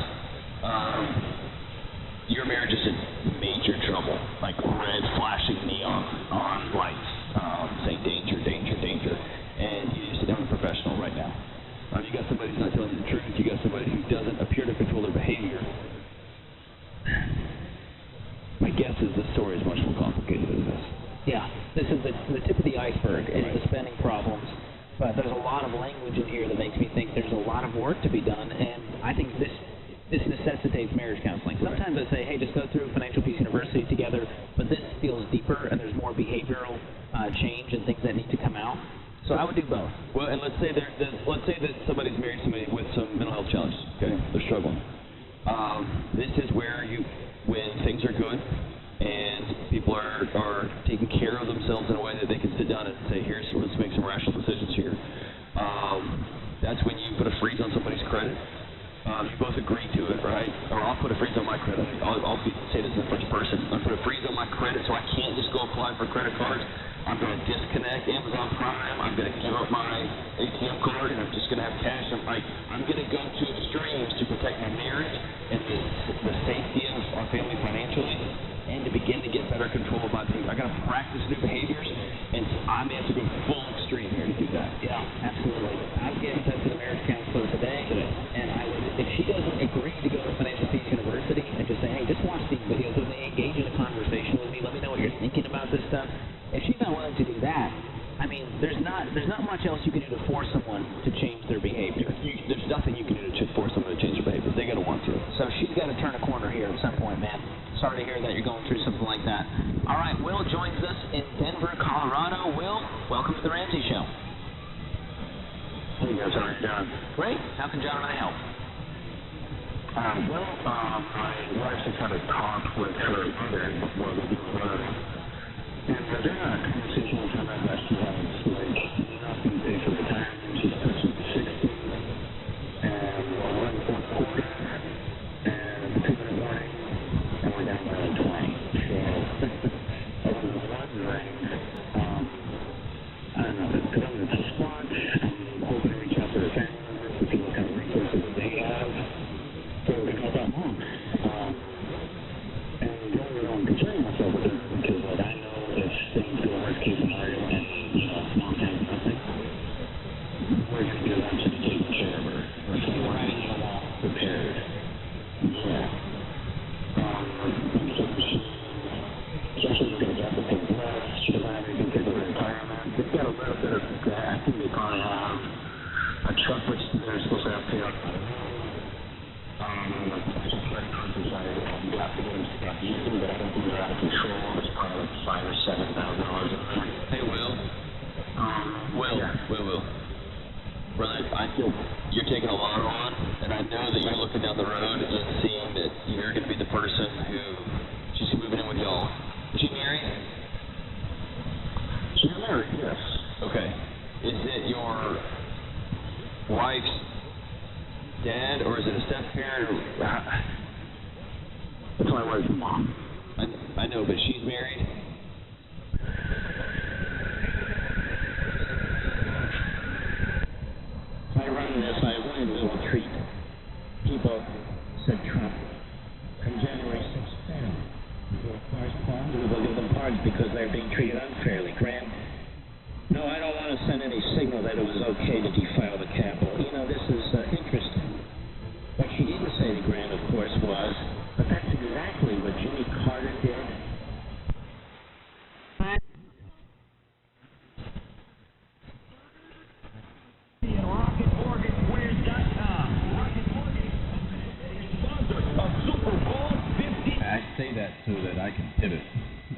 Your marriage is in major trouble, like red flashing neon on lights, saying danger, danger, danger. And you need to sit down with a professional right now. You got somebody who's not telling you the truth. You got somebody who doesn't appear to control their behavior. My guess is this story is much more complicated than this. Yeah, this is the tip of the iceberg in the spending problems. But there's a lot of language in here that makes me think there's a lot of work to be done, and I think this necessitates marriage counseling. Sometimes I say, hey, just go through Financial Peace University together, but this feels deeper, and there's more behavioral change and things that need to come out. So I would do both. Well, and let's say that somebody's married somebody with some mental health challenges. Okay, they're struggling. This is where when things are good and people are taking care of themselves in a way that they can sit down and say, let's make some rational decisions here. That's when you put a freeze on somebody's credit. You both agree to it, right? Or I'll put a freeze on my credit. I'll say this in the first person. I'll put a freeze on my credit so I can't just go apply for a credit card. I'm going to disconnect Amazon Prime. I'm going to give up my ATM card, and I'm just going to have cash. I'm going to go to extremes to protect my marriage and the safety of our family financially, and to begin to get better control of my behavior. I got to practice new behaviors, and I may have to go full extreme here to do that. Yeah, absolutely. I would get in touch with a marriage counselor today, and I would, if she doesn't agree to go to Financial Peace University, and just say, hey, just watch these videos with me, engage in a conversation with me, let me know what you're thinking about this stuff. If she's not willing to do that, I mean, there's not much else you can do to force someone to change their behavior. There's nothing you can do to force someone to change their behavior. They got to want to. So she's got to turn a corner here at some point, man. Sorry to hear that you're going through something like that. All right, Will joins us in Denver, Colorado. Will, welcome to the Ramsey Show. Hey guys, how are you doing? Great. How can John and I help? My wife just had a talk with her mother before we do learn. And they're in a situation that she has, nothing to pay for retirement. She's pushing 60. And we're running for quarter. And the 2-minute warning. And we're down by 20. So, I was wondering, I don't know, because I'm in a tough spot. I'm hoping to reach out to their family members to see what kind of resources they have. So we can help out mom. And the only reason I'm concerning myself with her because I know if things go worst case scenario and mom has nothing, we're going to do eventually taking care of her. Or so we're prepared. Yeah. She's going to have to pay less. She doesn't have anything to do with retirement. They've got a little bit of that. I think they probably have a truck which they're supposed to have paid off. You have to get them stuff using, but I don't think they're out of control. It's probably like $5,000 or $7,000. Hey, Will. Will. Brother, I feel you're taking a lot on, and I know that you're looking down the road and seeing that you're going to be the person who she's moving in with y'all. Is she married? She's married, yes. Okay. Is it your wife's dad, or is it a step-parent? It's my wife's mom. I know, but she's married? I run this, I wanted a little treat. People said Trump. On January 6th, cars bombed, we will give them pardons because they're being treated unfairly. Grant, no, I don't want to send any signal that it was okay to defile the Capitol. You know, this is interesting. What she didn't say to Grant, of course, was, but that's exactly what Jimmy Carter did. I say that so that I can pivot.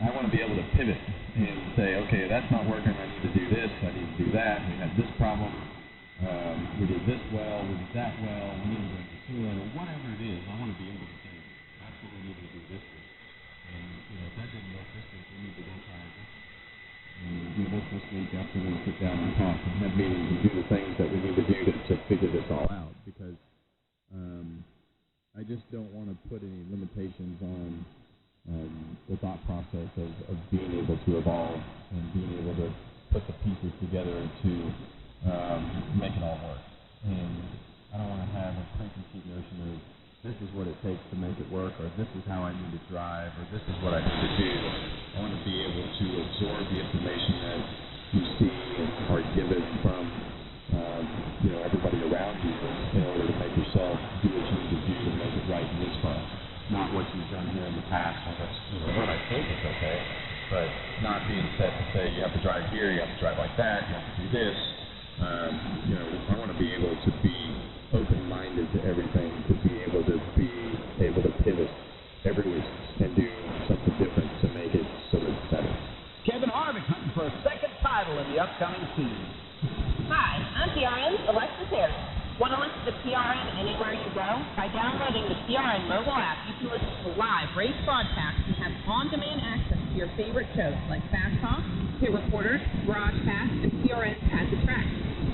I want to be able to pivot and say, okay, that's not working, I need to do this, I need to do that, we had this problem, we did this well, we did that well, we need to bring this in, or whatever it is. I want to be able to say, that's what we need to do this week. And, you know, if that didn't work this week, we need to go try this. And do this week after we sit down and talk and have meetings and do the things that we need to do to figure this all out. Because I just don't want to put any limitations on the thought process of being able to evolve and being able to put the pieces together to make it all work. And I don't want to have a preconceived notion of this is what it takes to make it work, or this is how I need to drive, or this is what I need to do. I want to be able to absorb the information that you see and are given from everybody around you in order to make yourself do what you need to do to make it right in this spot. Not what you've done here in the past. That's what I think is okay, but not being set to say you have to drive here, you have to drive like that, you have to do this. I want to be able to be open-minded to everything, to be able to pivot every week and do something different to make it so it's better. Kevin Harvick hunting for a second title in the upcoming season. Hi, I'm PRN's Alexis Harris. Want to listen to PRN anywhere you go? By downloading the PRN mobile app, you can listen to live race broadcasts and have on-demand access to your favorite shows like Fast Talk, Pit Reporters, Garage Pass, and PRN Pad the Track.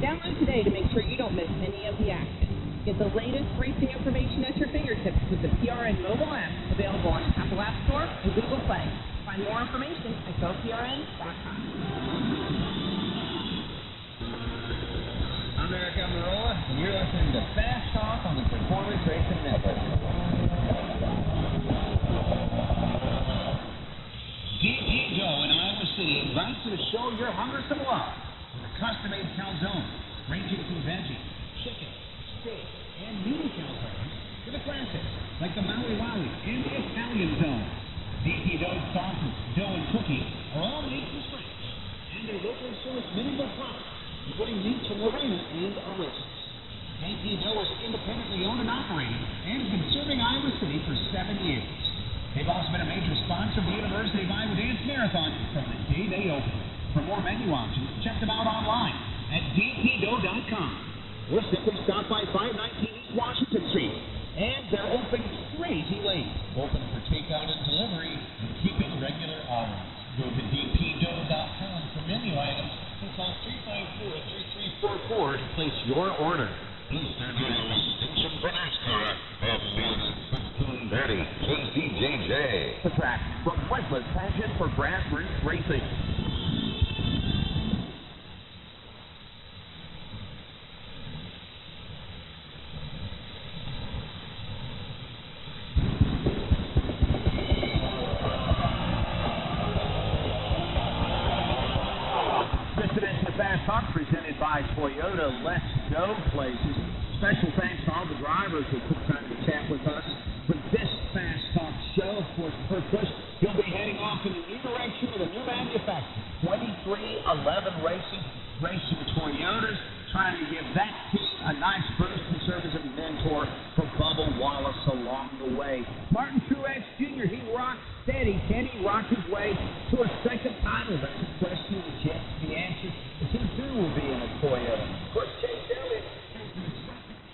Download today to make sure you don't miss any of the action. Get the latest racing information at your fingertips with the PRN mobile app, available on Apple App Store and Google Play. Find more information at GoPRN.com. I'm Eric Almirola, and you're listening to Fast Talk on the Performance Racing Network. DP Dough in Iowa City invites you to show your hunger some love with a custom-made calzone, ranging from veggie, chicken, steak, and meaty calzones to the classics like the Maui Wowie and the Italian Zone. DP Dough's sauces, dough, and cookies are all made from scratch, and their locally sourced minimal products, including meats from Lorena and Arista. DP Dough is independently owned and operated and has been serving Iowa City for 7 years. They've also been a major sponsor of the University of Iowa Dance Marathon from the day they opened. For more menu options, check them out online at dpdough.com or simply stop by 519 East Washington Street. And they're open crazy late. Open for takeout and delivery and keeping regular hours. Go to dpdough.com for menu items and call 354-3344 to place your order. Eastern Iowa Station Banasco at 1530. KCJJ. The track from Westland's passion for grassroots racing. Fast Talk presented by Toyota. Let's go places. Special thanks to all the drivers who took time to chat with us for this Fast Talk show. Of course, Kurt Busch, he'll be heading off in the new direction with a new manufacturer, 2311 Racing Toyotas, trying to give that team a nice boost and serve as a mentor for Bubba Wallace along the way. Martin Truex Jr., he rocked steady. Can he rock his way to a second title? That's the question with Jets. The answer is he too will be in a Toyota. Of course, Chase Elliott has been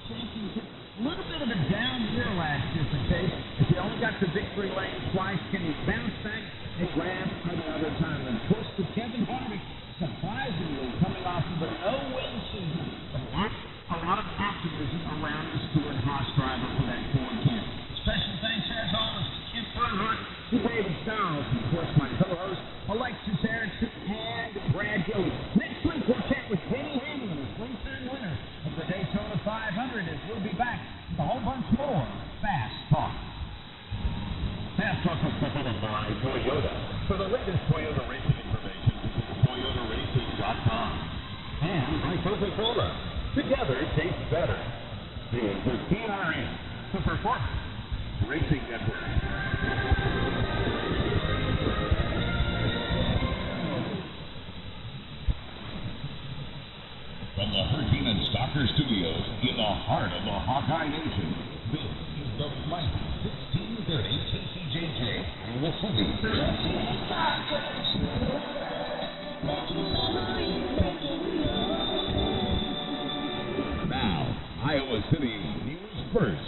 championship. A little bit of a down year last year for Chase. If he only got to victory lane twice, can he bounce back and grab another time? And of course, for Kevin Harvick, surprisingly coming off of a no-win season, a lot of optimism around the Stewart Haas driver for that Ford camp. Special thanks, as always, to Kent Bernhardt, to David Stiles, and of course my co-host Alexis Erickson and Brad Gilly. Next week we'll chat with Denny Hamlin, the springtime winner of the Daytona 500, as we'll be back with a whole bunch more Fast Talk. Fast Talk is presented by Toyota. For the latest Toyota racing information, visit ToyotaRacing.com. And Coca-Cola. Together tastes better. The SDRM, the Performance Racing Network. From the Hurricane and Stalker Studios in the heart of the Hawkeye Nation, this is the Flight 1630 KCJJ Iowa City. Now, Iowa City News First.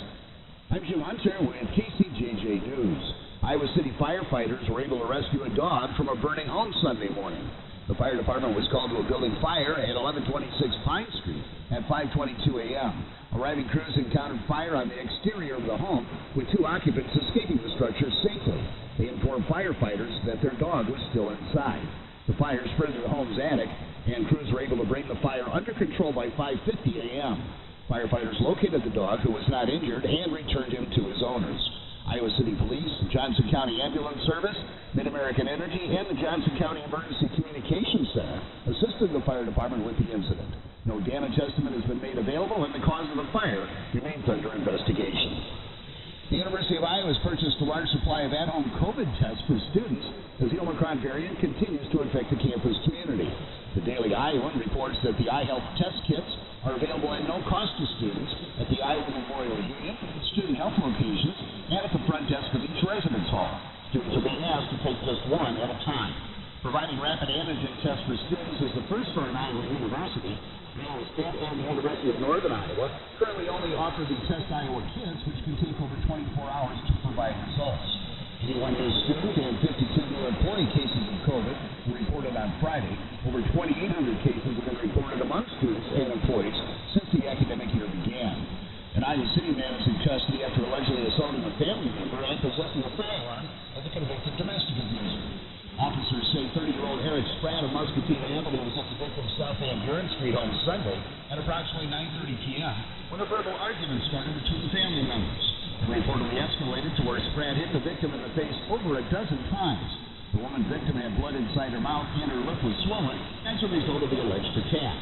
I'm Jim Hunter with KCJJ News. Iowa City firefighters were able to rescue a dog from a burning home Sunday morning. The fire department was called to a building fire at 1126 Pine Street at 5:22 a.m. Arriving crews encountered fire on the exterior of the home, with 2 occupants escaping the structure safely. They informed firefighters that their dog was still inside. The fire spread to the home's attic, and crews were able to bring the fire under control by 5:50 a.m. Firefighters located the dog, who was not injured, and returned him to his owners. Iowa City Police, Johnson County Ambulance Service, Mid-American Energy, and the Johnson County Emergency Communications Center assisted the fire department with the incident. No damage estimate has been made available, and the cause of the fire remains under investigation. The University of Iowa has purchased a large supply of at-home COVID tests for students as the Omicron variant continues to infect the campus community. The Daily Iowan reports that the iHealth test kits are available at no cost to students at the Iowa Memorial Union, student health locations, and at the front desk of each residence hall. Students are being asked to take just one at a time. Providing rapid antigen tests for students is the first for an Iowa university. Iowa State and the University of Northern Iowa currently only offer the Test Iowa kits, which can take over 24 hours to provide results. 81 new student and 52 new employee cases of COVID were reported on Friday. Over 2,800 cases have been reported among students and employees since the academic year began. An Iowa City man is in custody after allegedly assaulting a family member and possessing a firearm as a convicted domestic abuser. Officers say 30-year-old Eric Spratt of Muscatine Avenue was at the victim's South End Urine Street on Sunday at approximately 9:30 p.m. when a verbal argument started between the family members. It reportedly escalated to where Spratt hit the victim in the face over a dozen times. The woman victim had blood inside her mouth and her lip was swollen as a result of the alleged attack.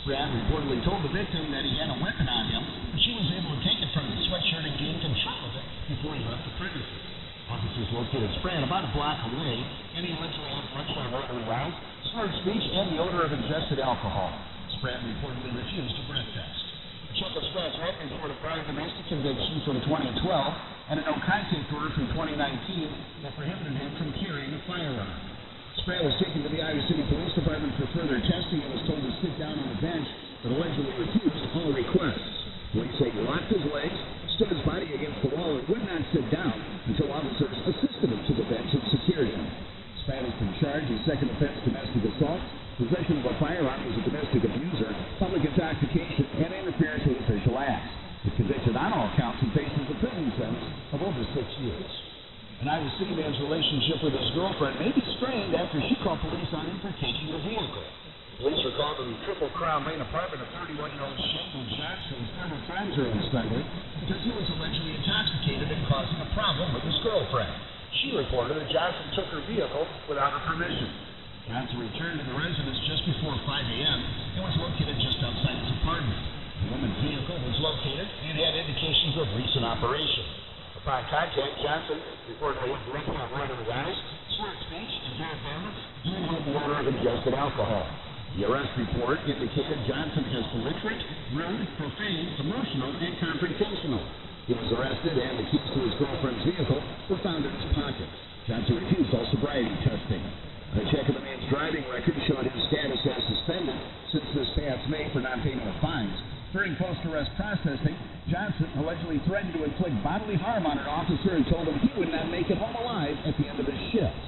Spratt reportedly told the victim that he had a weapon on him, but she was able to take it from the sweatshirt and gain control of it before he left the premises. Officers located Spratt about a block away, and he allegedly had much on rotary rounds, slurred speech, and the odor of ingested alcohol. Spratt reportedly refused a breath test. A check of Spratt's records for a prior domestic conviction from 2012 and a no-contact order from 2019 that prohibited him from carrying a firearm. Spratt was taken to the Iowa City Police Department for further testing and was told to sit down on the bench, but allegedly refused all requests. Police say he locked his legs, stood his body against the wall, and would not sit down until officers assisted him to the bench and secured him. Spratt has been charged with second offense domestic assault, possession of a firearm as a domestic abuser, public intoxication, and interference with official acts. If convicted on all counts, he faces a prison sentence of over 6 years. An Iowa City man's relationship with his girlfriend may be strained after she called police on him for taking the vehicle. Police were called to the Triple Crown Lane apartment of 31-year-old Shannon Johnson, several times during Sunday, because he was allegedly intoxicated and causing a problem with his girlfriend. She reported that Johnson took her vehicle without her permission. Johnson returned to the residence just before 5 a.m. and was located just outside his apartment. The woman's vehicle was located and had indications of recent operation. Upon contact, Johnson reportedly had drinking on running eyes, slurred speech, impaired balance, and had the odor of ingested alcohol. The arrest report indicated Johnson is belligerent, rude, profane, emotional, and confrontational. He was arrested, and the keys to his girlfriend's vehicle were found in his pocket. Johnson refused all sobriety testing. A check of the man's driving record showed his status as suspended since this past May for non-payment of fines. During post-arrest processing, Johnson allegedly threatened to inflict bodily harm on an officer and told him he would not make it home alive at the end of his shift.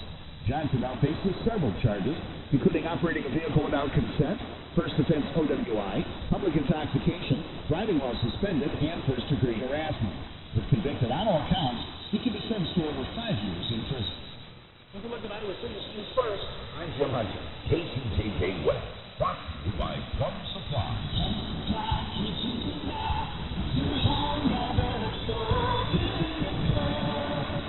Johnson now faces several charges, including operating a vehicle without consent, first offense OWI, public intoxication, driving while suspended, and first-degree harassment. If convicted on all counts, he could be sentenced to over 5 years in prison. Take a look at Iowa City's news first. I'm Jim Hunter, KCJJ West. Brought to you by Plum Supply.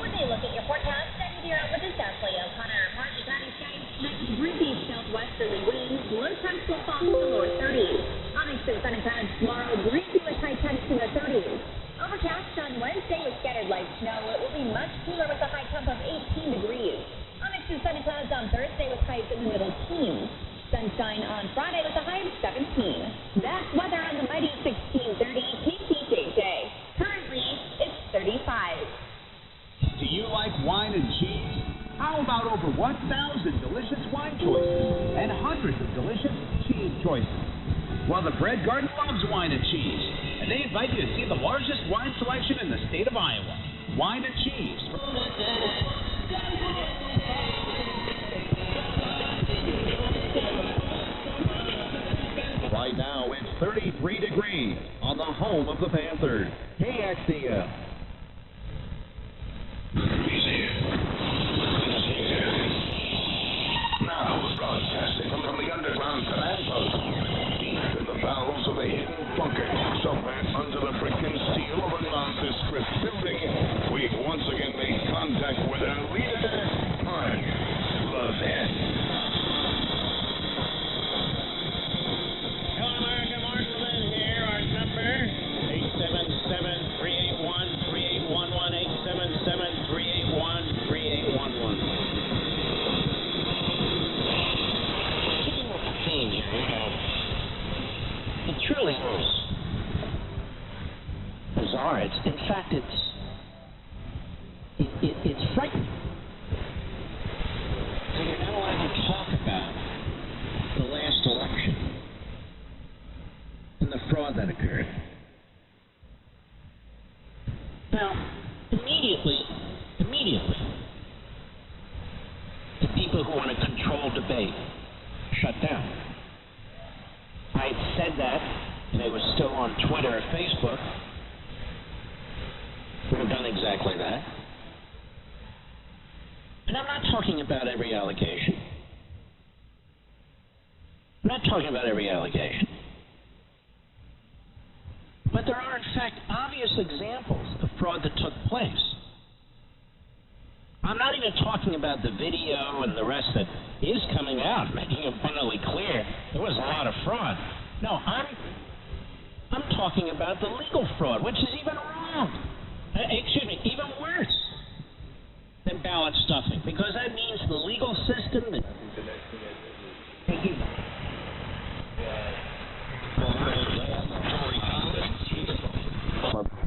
When they look at your forecast, with this Dazzling O'Connor, partly cloudy skies, breezy southwesterly winds, low temps will fall to the lower 30s. choices. Well, the Bread Garden loves wine and cheese, and they invite you to see the largest wine selection in the state of Iowa. Wine and cheese. Right now, it's 33 degrees on the home of the Panthers. KXDL. Now, broadcasting from the underground command post, deep in the bowels of a hidden bunker, somewhere under the brick and steel of a nondescript building, we've once again made contact with our leader, Mark Levin. Hello, America. Mark Levin here. Our number, 877-3811-3811, 877-381-3811. It truly is bizarre. In fact, it's frightening. So you're not allowed to talk about the last election and the fraud that occurred. Now, immediately, the people who want to control debate shut down. I had said that, and it was still on Twitter or Facebook. Would have done exactly that. And I'm not talking about every allegation. But there are, in fact, obvious examples of fraud that took place. I'm not even talking about the video and the rest that is coming out, making abundantly clear there was a lot of fraud. No, I'm talking about the legal fraud, which is even wrong. Even worse than ballot stuffing, because that means the legal system that... Thank you.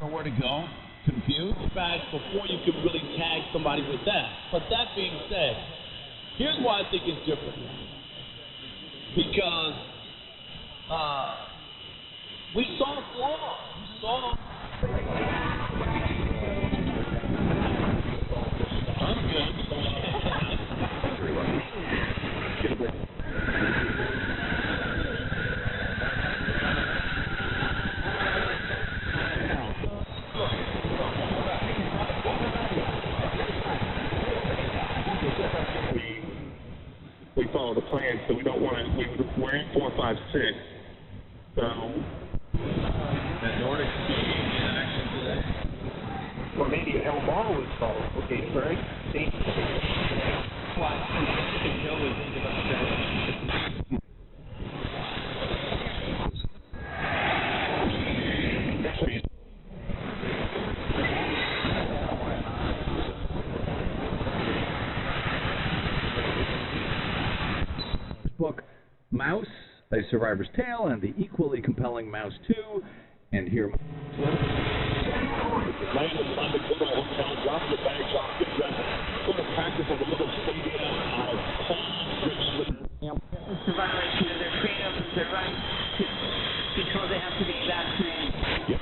Nowhere to go. Confused? Back before you could really tag somebody with that. But that being said, here's why I think it's different. Because we saw flaws. I'm good. We follow the plan, so we don't want to. We're in 4, 5, 6. So that Nordic action today. Or maybe a hell ball was called. Okay, Spurry. See? Joe was thinking about that. Book Mouse, A Survivor's Tale, and the equally compelling Mouse 2, and here. Landed on the little hotel, dropped the bags off, get dressed, go to practice at the little stadium. It's a violation of their freedom, their right to be told they have to be vaccinated. Yep.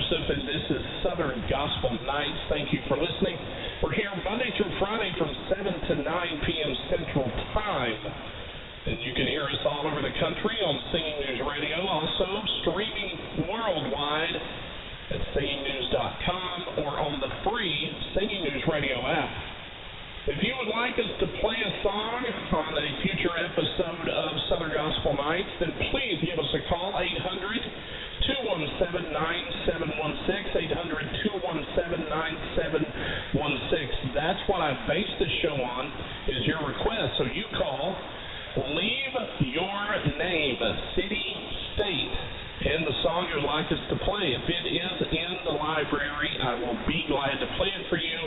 Joseph, and this is Southern Gospel Nights. Thank you for listening. We're here Monday through Friday from 7 to 9 p.m. Central Time. And you can hear us all over the country on Singing News Radio, also streaming worldwide at singingnews.com or on the free Singing News Radio app. If you would like us to play a song on a future episode of Southern Gospel Nights, then please give us a call, 800-217-9716, 800-217-9716. That's what I base this show on, is your request. So you call, leave your name, city, state, and the song you'd like us to play. If it is in the library, I will be glad to play it for you.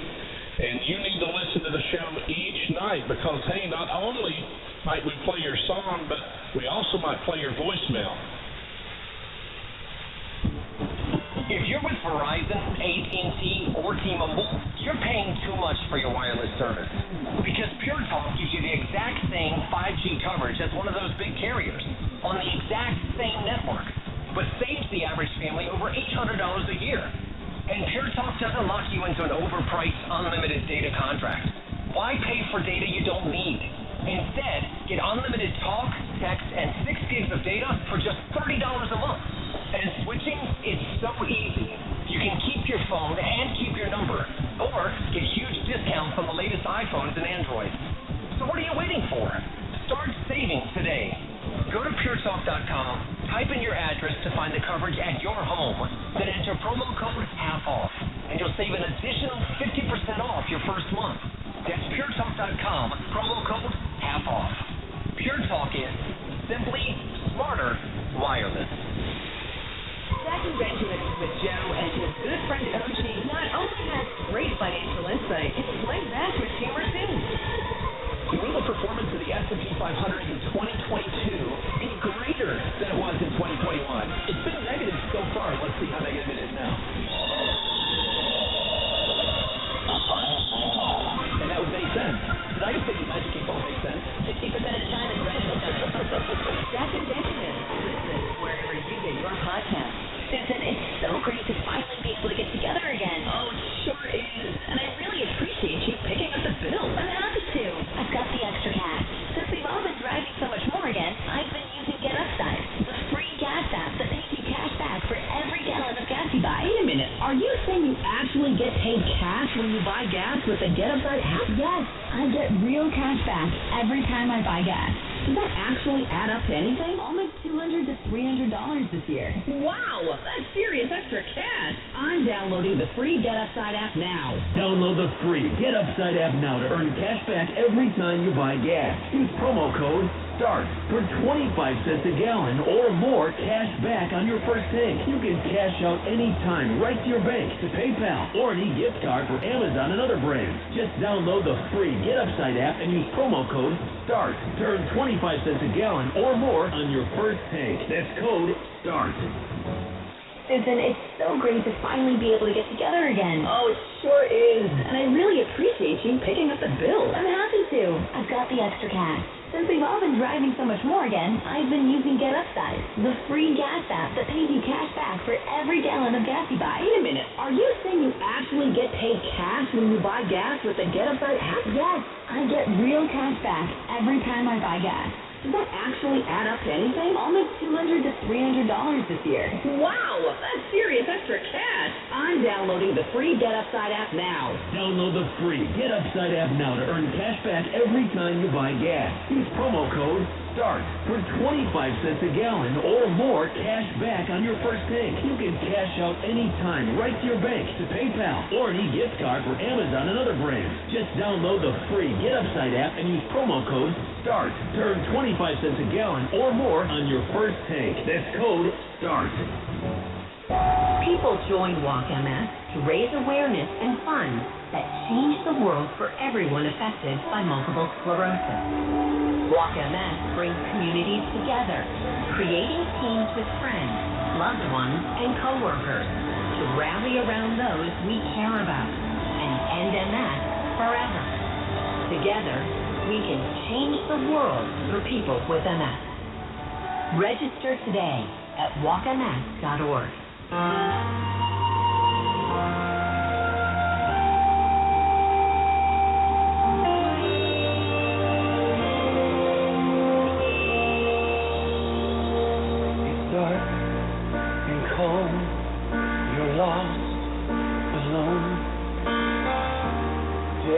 And you need to listen to the show each night because, hey, not only might we play your song, but we also might play your voicemail. If you're with Verizon, AT&T, or T-Mobile, you're paying too much for your wireless service. Because Pure Talk gives you the exact same 5G coverage as one of those big carriers on the exact same network, but saves the average family over $800 a year. And Pure Talk doesn't lock you into an overpriced, unlimited data contract. Why pay for data you don't need? Instead, get unlimited talk, text, and 6 gigs of data for just $30 a month. And switching is so easy. You can keep your phone and keep your number, or get huge discounts on the latest iPhones and Androids. So what are you waiting for? Start saving today. Go to puretalk.com, type in your address to find the coverage at your home, then enter promo code HALF-OFF, and you'll save an additional 50% off your first month. That's puretalk.com, promo code HALF-OFF. Pure Talk is simply smarter wireless. Stacking Benjamins with Joe and his good friend OG not only has great financial insight, it's laid back with humor too. Will the performance of the S&P 500 in 2022 be greater than it was in 2021? It's been negative so far. Let's see how negative it is now. And that would make sense. Did I just say the magic eight ball makes sense? 50% of the time it's right at the time. Stacking Benjamins. Listen wherever you get your podcast. Susan, it's so great to finally be able to get together again. Oh, it sure is. And I really appreciate you picking up the bill. I'm happy to. I've got the extra cash. Since we've all been driving so much more again, I've been using Get Upside, the free gas app that pays you cash back for every gallon of gas you buy. Wait a minute. Are you saying you actually get paid cash when you buy gas with the Get Upside app? Yes, I get real cash back every time I buy gas. Does that actually add up to anything? Almost $200 to $300 this year. Wow, that's serious extra cash. I'm downloading the free Get Upside app now. Download the free Get Upside app now to earn cash back every time you buy gas. Use promo code START for 25 cents a gallon or more cash back on your first tank. You can cash out anytime right to your bank, to PayPal, or an e-gift card for Amazon and other brands. Just download the free Get Upside app and use promo code START to earn 25 cents a gallon or more on your first tank. That's code START. Susan, it's so great to finally be able to get together again. Oh, it sure is. And I really appreciate you picking up the bill. I'm happy to. I've got the extra cash. Since we've all been driving so much more again, I've been using Get Upside, the free gas app that pays you cash back for every gallon of gas you buy. Wait a minute. Are you saying you actually get paid cash when you buy gas with the Get Upside app? Yes, I get real cash back every time I buy gas. Does that actually add up to anything? Almost $200 to $300 this year. Wow, that's serious extra cash. I'm downloading the free Get Upside app now. Download the free Get Upside app now to earn cash back every time you buy gas. Use promo code START for 25 cents a gallon or more cash back on your first tank. You can cash out anytime right to your bank, to PayPal, or an e-gift card for Amazon and other brands. Just download the free Get Upside app and use promo code START to earn 25 cents a gallon or more on your first tank. That's code START. People join Walk MS to raise awareness and funds that change the world for everyone affected by multiple sclerosis. Walk MS brings communities together, creating teams with friends, loved ones, and coworkers to rally around those we care about and end MS forever. Together, we can change the world for people with MS. Register today at walkms.org.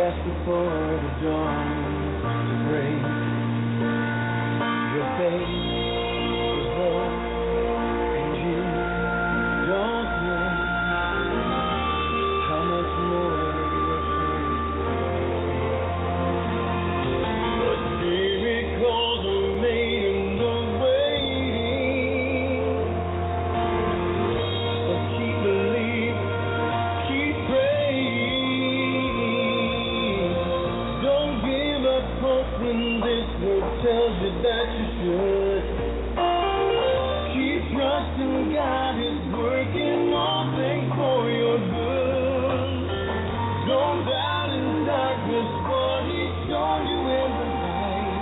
rest before the dawn to break. Your face is old, and you don't know how much more you're hurt. But miracles are made in the waiting. So keep believing, keep praying. Don't give up hope when this world tells you that you should. Keep trusting God is working all things for your good. Don't doubt in darkness what He's shown you in the light.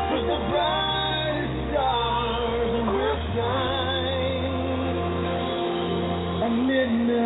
'Cause the brightest stars will shine at midnight.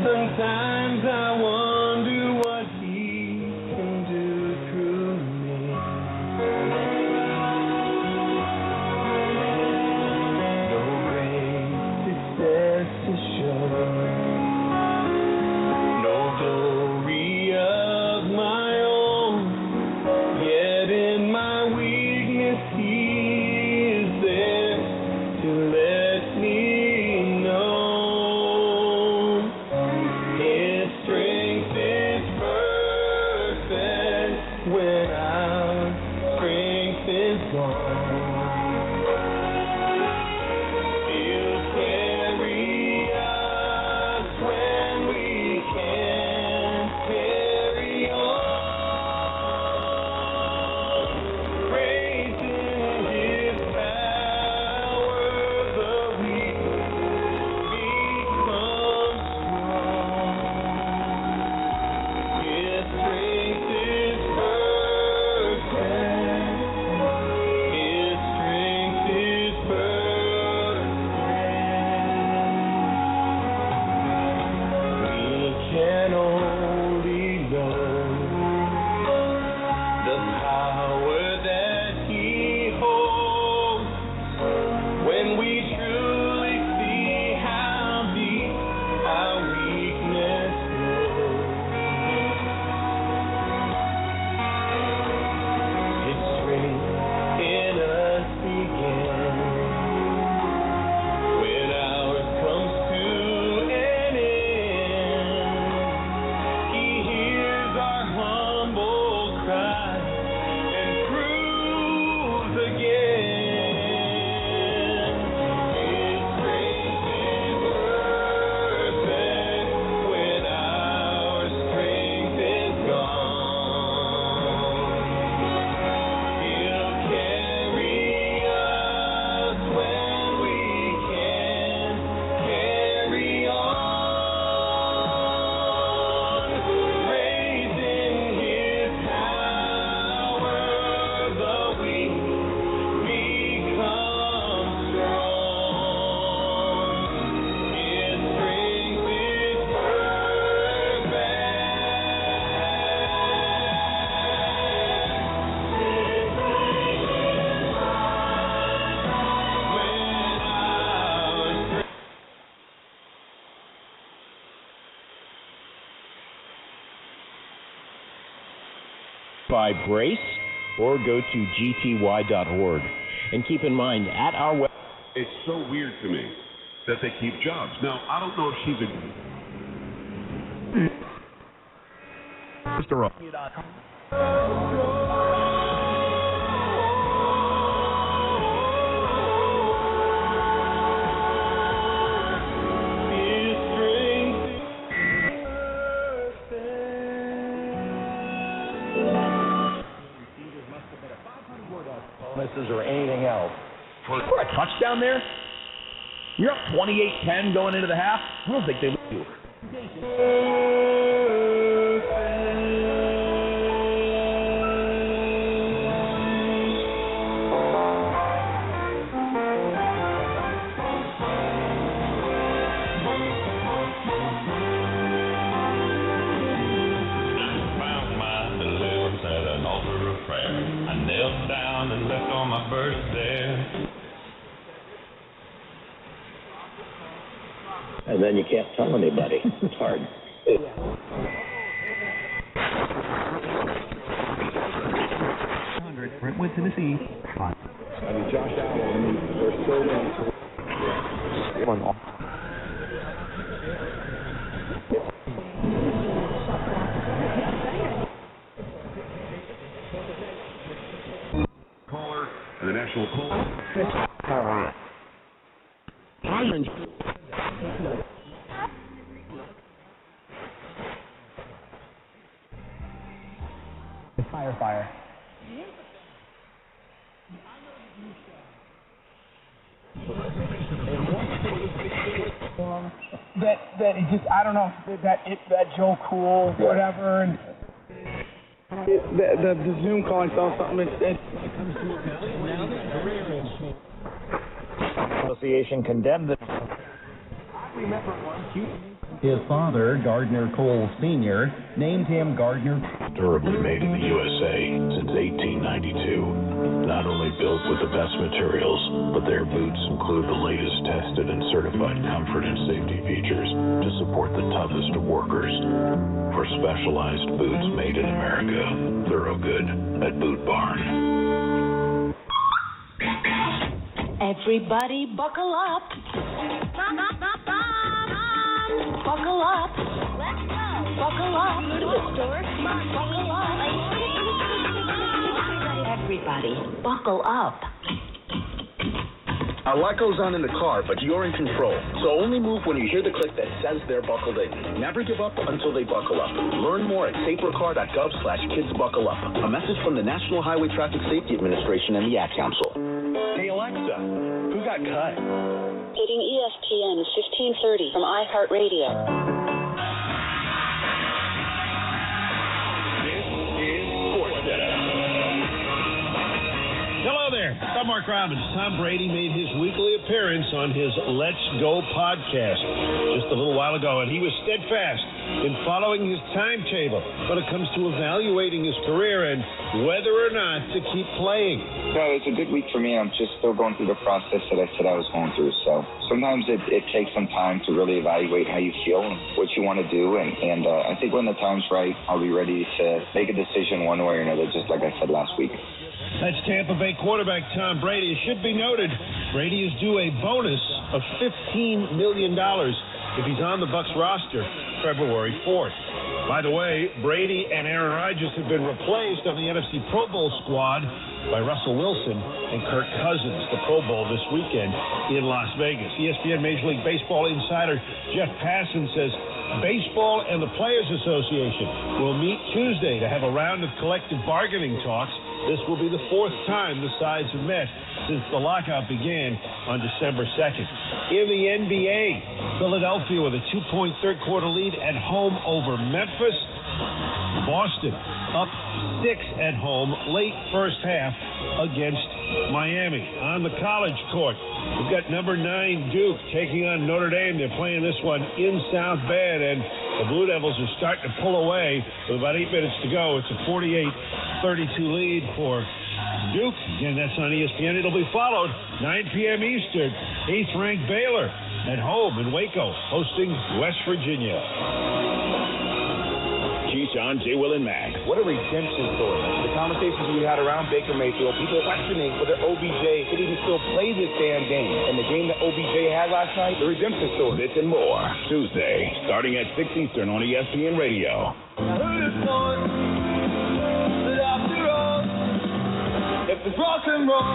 Sometimes I wonder what He can do through me. No great success to show, no glory of my own, yet in my weakness He is there to let me know. His strength can only know the power that He holds when we truly see how deep our weakness goes. His strength in us begins when ours comes to an end. He hears our humble cry and proves again His strength is perfect when our strength is gone. He'll carry us when we can't carry on. Raising His power, the weak become strong. His strength is By Brace or go to gty.org. And keep in mind, at our web. It's so weird to me that they keep jobs. Now, I don't know if she's a... Mr. Ross. Or anything else. For a touchdown there? You're up 28-10 going into the half? I don't think they let you. Found my deliverance at an altar of prayer. I knelt down and left all my burdens there. And then you can't tell anybody. It's hard. Brentwood, Tennessee. I mean, Josh Allen, there's so many. Caller and the national call. Fire. That it just, I don't know, that Joe Cool, whatever, and the Zoom calling saw something. Association condemned it. His father, Gardner Cole Sr., named him Gardner. Durably made in the USA since 1892. Not only built with the best materials, but their boots include the latest tested and certified comfort and safety features to support the toughest of workers. For specialized boots made in America, Thorogood at Boot Barn. Everybody buckle up. Buckle up. Let's go. Buckle up. Go to the store. Buckle up. Everybody, buckle up. A lot goes on in the car, but you're in control. So only move when you hear the click that says they're buckled in. Never give up until they buckle up. Learn more at safercar.gov/kidsbuckleup. A message from the National Highway Traffic Safety Administration and the Ad Council. Hey Alexa, who got cut? Hitting ESPN 1530 from iHeartRadio. This is Sports Setup. Hello there. I'm Mark Robbins. Tom Brady made his weekly appearance on his Let's Go podcast just a little while ago, and he was steadfast in following his timetable when it comes to evaluating his career and whether or not to keep playing. No, it's a good week for me. I'm just still going through the process that I said I was going through. So sometimes it takes some time to really evaluate how you feel and what you want to do. And I think when the time's right, I'll be ready to make a decision one way or another, just like I said last week. That's Tampa Bay quarterback Tom Brady. It should be noted, Brady is due a bonus of $15 million if he's on the Bucs roster February 4th. By the way, Brady and Aaron Rodgers have been replaced on the NFC Pro Bowl squad by Russell Wilson and Kirk Cousins, the Pro Bowl this weekend in Las Vegas. ESPN Major League Baseball insider Jeff Passan says baseball and the Players Association will meet Tuesday to have a round of collective bargaining talks. This will be the fourth time the sides have met since the lockout began on December 2nd. In the NBA, Philadelphia with a 2-point third-quarter lead at home over Memphis. Boston up 6 at home late first half against Miami. On the college court, we've got number 9 Duke taking on Notre Dame. They're playing this one in South Bend, and the Blue Devils are starting to pull away with about 8 minutes to go. It's a 48-32 lead for Duke. Again, that's on ESPN. It'll be followed 9 p.m. Eastern. 8th-ranked Baylor at home in Waco, hosting West Virginia. Keyshawn, J. Will, and Max. What a redemption story. The conversations we had around Baker Mayfield, people questioning whether OBJ could even still play this damn game. And the game that OBJ had last night, the redemption story. This and more, Tuesday, starting at 6 Eastern on ESPN Radio. If it's rock and roll.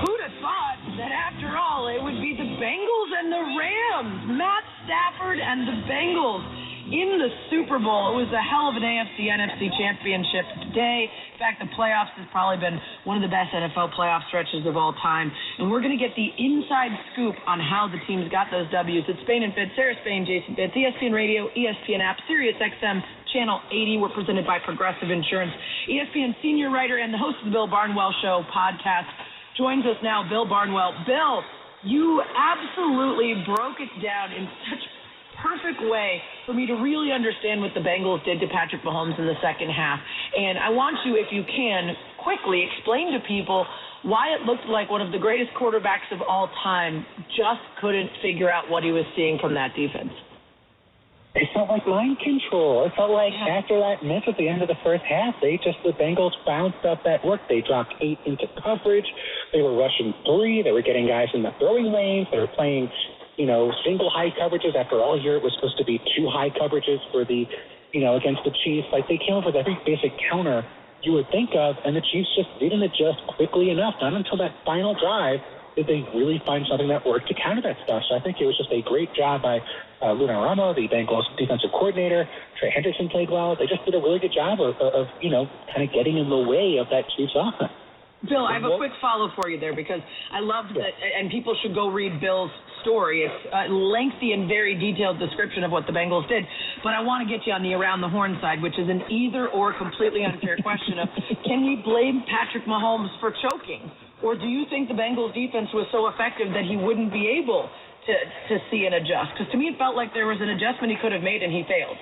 Who'd have thought that after all it would be the Bengals and the Rams, Matt Stafford and the Bengals in the Super Bowl. It was a hell of an AFC-NFC championship today. In fact, the playoffs has probably been one of the best NFL playoff stretches of all time. And we're going to get the inside scoop on how the teams got those W's. It's Spain and Fitz, Sarah Spain, Jason Fitz, ESPN Radio, ESPN app, Sirius XM, Channel 80. We're presented by Progressive Insurance. ESPN senior writer and the host of the Bill Barnwell Show podcast joins us now, Bill Barnwell. Bill, you absolutely broke it down in such perfect way for me to really understand what the Bengals did to Patrick Mahomes in the second half. And I want you, if you can, quickly explain to people why it looked like one of the greatest quarterbacks of all time just couldn't figure out what he was seeing from that defense. It felt like mind control. It felt like after that miss at the end of the first half, the Bengals bounced up that work. They dropped 8 into coverage. They were rushing 3. They were getting guys in the throwing lanes. They were playing single high coverages. After all year, it was supposed to be 2 high coverages for the, against the Chiefs. Like, they came up with every basic counter you would think of, and the Chiefs just didn't adjust quickly enough. Not until that final drive did they really find something that worked to counter that stuff. So I think it was just a great job by Luna Ramo, the Bengals defensive coordinator. Trey Henderson played well. They just did a really good job of kind of getting in the way of that Chiefs offense. Bill, I have a quick follow for you there because I loved that, and people should go read Bill's story. It's a lengthy and very detailed description of what the Bengals did, but I want to get you on the around the horn side, which is an either or completely unfair question of, can we blame Patrick Mahomes for choking, or do you think the Bengals defense was so effective that he wouldn't be able to see and adjust? Because to me it felt like there was an adjustment he could have made and he failed.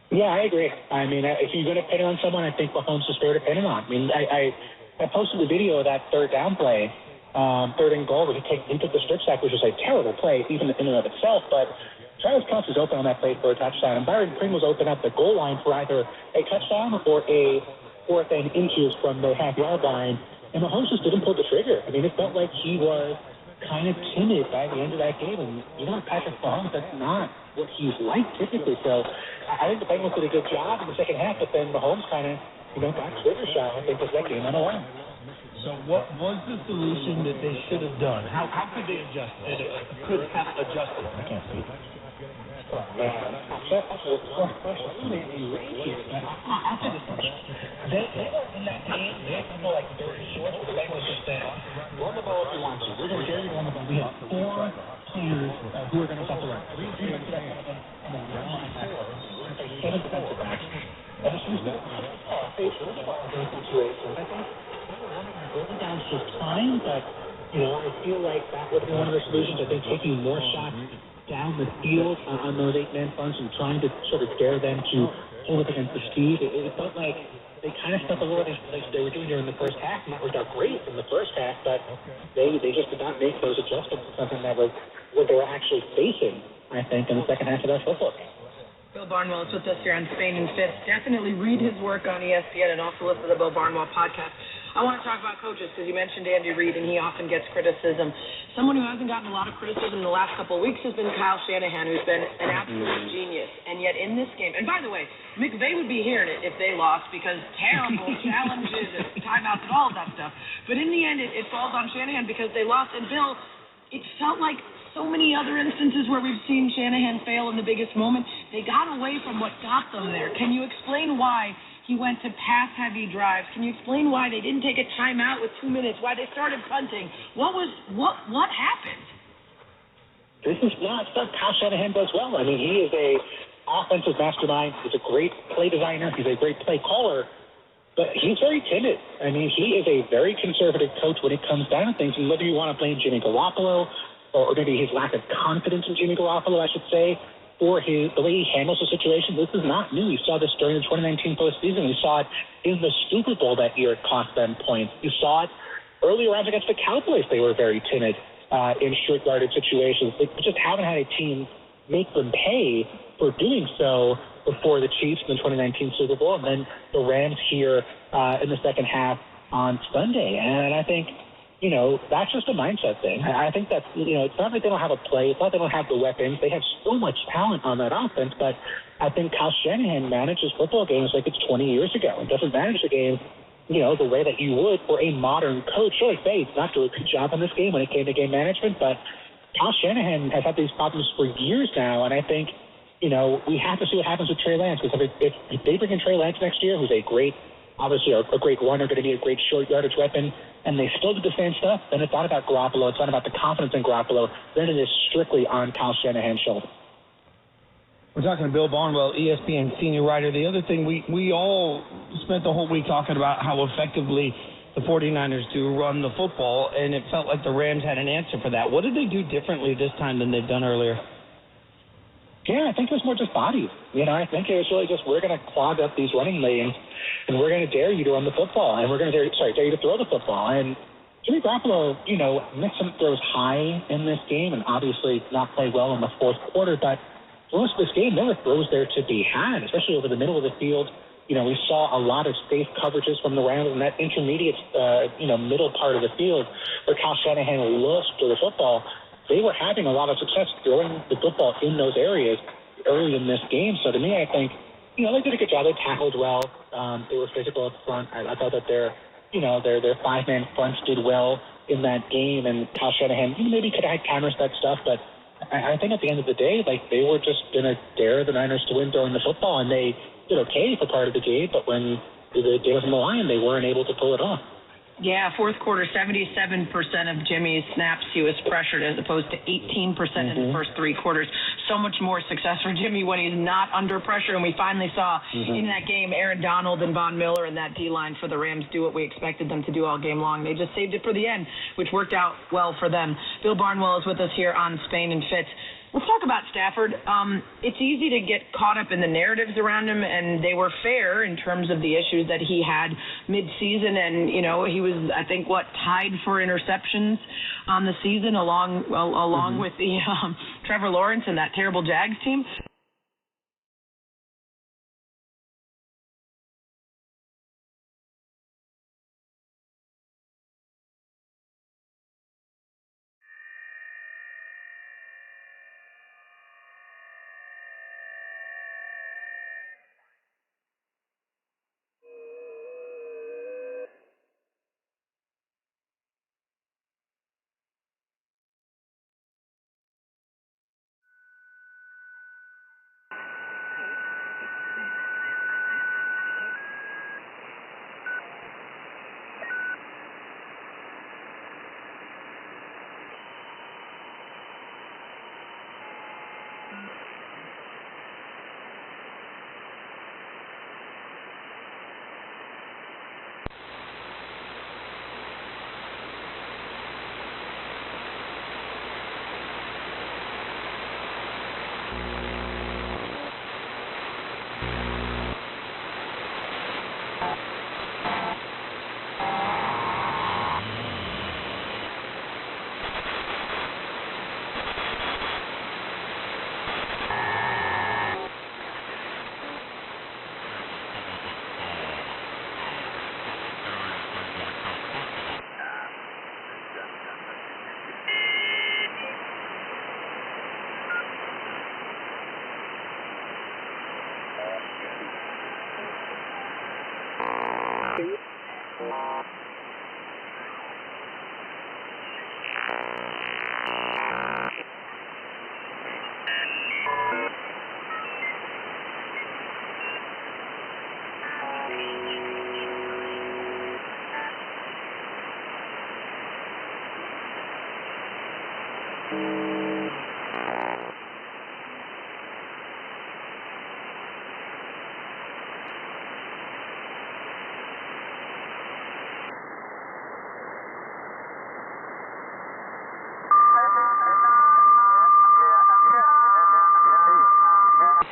Yeah, I agree. I mean, if you're going to pin it on someone, I think Mahomes is fair to pin it on. I mean, I posted the video of that third down play, 3rd and goal, where he took the strip sack, which was a terrible play, even in and of itself. But Travis Kelce was open on that play for a touchdown, and Byron Pring was open at the goal line for either a touchdown or a 4th and inches from the half-yard line. And Mahomes just didn't pull the trigger. I mean, it felt like he was kind of timid by the end of that game. And, Patrick Mahomes, that's not what he's like typically. So I think the Bengals did a good job in the second half, but then Mahomes kind of, got trigger shot. I think was that game on the line. So what was the solution that they should have done? How could they adjust? Could have adjusted? I can't see. That's a tough question. I'll say this much. They were in that game. They had to go like very short. The Bengals just said, run the ball if you want to. We're going to carry you on the ball. We have 4 players who are going to stop the run. 3 defensive backs and then 1 linebacker. We're going to play 7 defensive backs. And it's just a situation. I think they were running an early down balance his time, but, I feel like that would be one of the solutions. I think taking more shots down the field on those 8-man fronts and trying to sort of dare them to hold up against the speed. It felt like they kind of stuck a little bit like they were doing during the first half, and that worked out great in the first half, but they just did not make those adjustments to something that was what they were actually facing, I think, in the second half of that football game. Bill Barnwell is with us here on Spain and Fitz. Definitely read his work on ESPN and also listen to the Bill Barnwell podcast. I want to talk about coaches because you mentioned Andy Reid, and he often gets criticism. Someone who hasn't gotten a lot of criticism in the last couple of weeks has been Kyle Shanahan, who's been an absolute genius. And yet in this game, and by the way, McVay would be hearing it if they lost because terrible challenges and timeouts and all of that stuff. But in the end, it falls on Shanahan because they lost. And Bill, it felt like so many other instances where we've seen Shanahan fail in the biggest moment. They got away from what got them there. Can you explain why he went to pass-heavy drives? Can you explain why they didn't take a timeout with 2 minutes? Why they started punting? What happened? This is not stuff Kyle Shanahan does well. I mean, he is a offensive mastermind. He's a great play designer. He's a great play caller. But he's very timid. I mean, he is a very conservative coach when it comes down to things. And whether you want to blame Jimmy Garoppolo or maybe his lack of confidence in Jimmy Garoppolo, I should say, or the way he handles the situation, this is not new. We saw this during the 2019 postseason. We saw it in the Super Bowl that year. It cost them points. You saw it earlier on against the Cowboys. They were very timid in short-yarded situations. They just haven't had a team make them pay for doing so before the Chiefs in the 2019 Super Bowl, and then the Rams here in the second half on Sunday. And I think, that's just a mindset thing. I think that's, it's not like they don't have a play. It's not like they don't have the weapons. They have so much talent on that offense, but I think Kyle Shanahan manages football games like it's 20 years ago. It doesn't manage the game, the way that you would for a modern coach. Sure, Bates not doing a good job on this game when it came to game management, but Kyle Shanahan has had these problems for years now, and I think, we have to see what happens with Trey Lance, because if they bring in Trey Lance next year, who's a great runner, going to be a great short yardage weapon, and they still do the same stuff, then it's not about Garoppolo, it's not about the confidence in Garoppolo, then it is strictly on Kyle Shanahan's shoulder. We're talking to Bill Barnwell, ESPN senior writer. The other thing, we all spent the whole week talking about how effectively the 49ers do run the football, and it felt like the Rams had an answer for that. What did they do differently this time than they've done earlier? Yeah, I think it was more just bodies. I think it was really just, we're going to clog up these running lanes, and we're going to dare you to run the football, and we're going to dare you to throw the football. And Jimmy Garoppolo, missed some throws high in this game, and obviously not play well in the fourth quarter, but for most of this game, there were throws there to be had, especially over the middle of the field. We saw a lot of safe coverages from the Rams in that intermediate, middle part of the field where Kyle Shanahan loves to throw the football. They were having a lot of success throwing the football in those areas early in this game. So to me, I think, they did a good job. They tackled well. They were physical up front. I thought that their 5-man fronts did well in that game. And Kyle Shanahan, maybe could have had counters that stuff, but I think at the end of the day, they were just going to dare the Niners to win throwing the football, and they did okay for part of the game, but when the game was on the line, they weren't able to pull it off. Yeah, fourth quarter, 77% of Jimmy's snaps he was pressured as opposed to 18% in the first three quarters. So much more success for Jimmy when he's not under pressure, and we finally saw in that game Aaron Donald and Von Miller and that D-line for the Rams do what we expected them to do all game long. They just saved it for the end, which worked out well for them. Bill Barnwell is with us here on Spain and Fitz. Let's talk about Stafford. It's easy to get caught up in the narratives around him, and they were fair in terms of the issues that he had mid-season. And, he was, I think, tied for interceptions on the season along with the Trevor Lawrence and that terrible Jags team.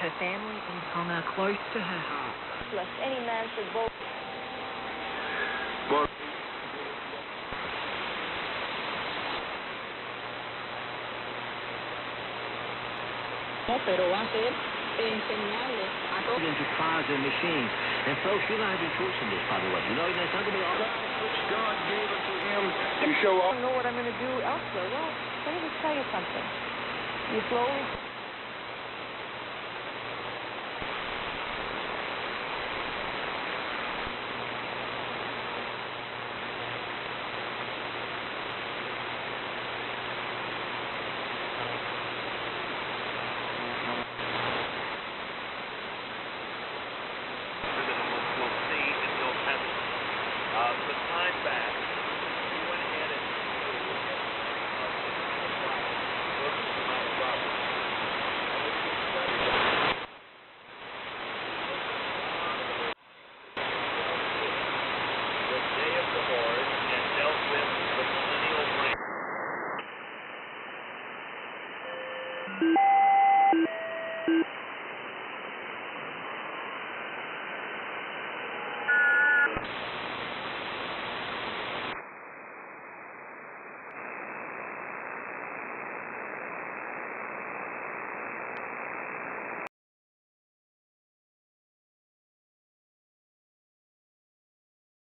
Her family and Connor close to her heart. Any man should vote. Pero va a ser enseñarle a todos. Into cars and machines. And folks, you don't have any choice in this, by the way. You know, there's not going to be all that. God gave it to him to show I up. don't know what I'm going to do elsewhere. Well, let me just tell you something. You slowly... Thank you.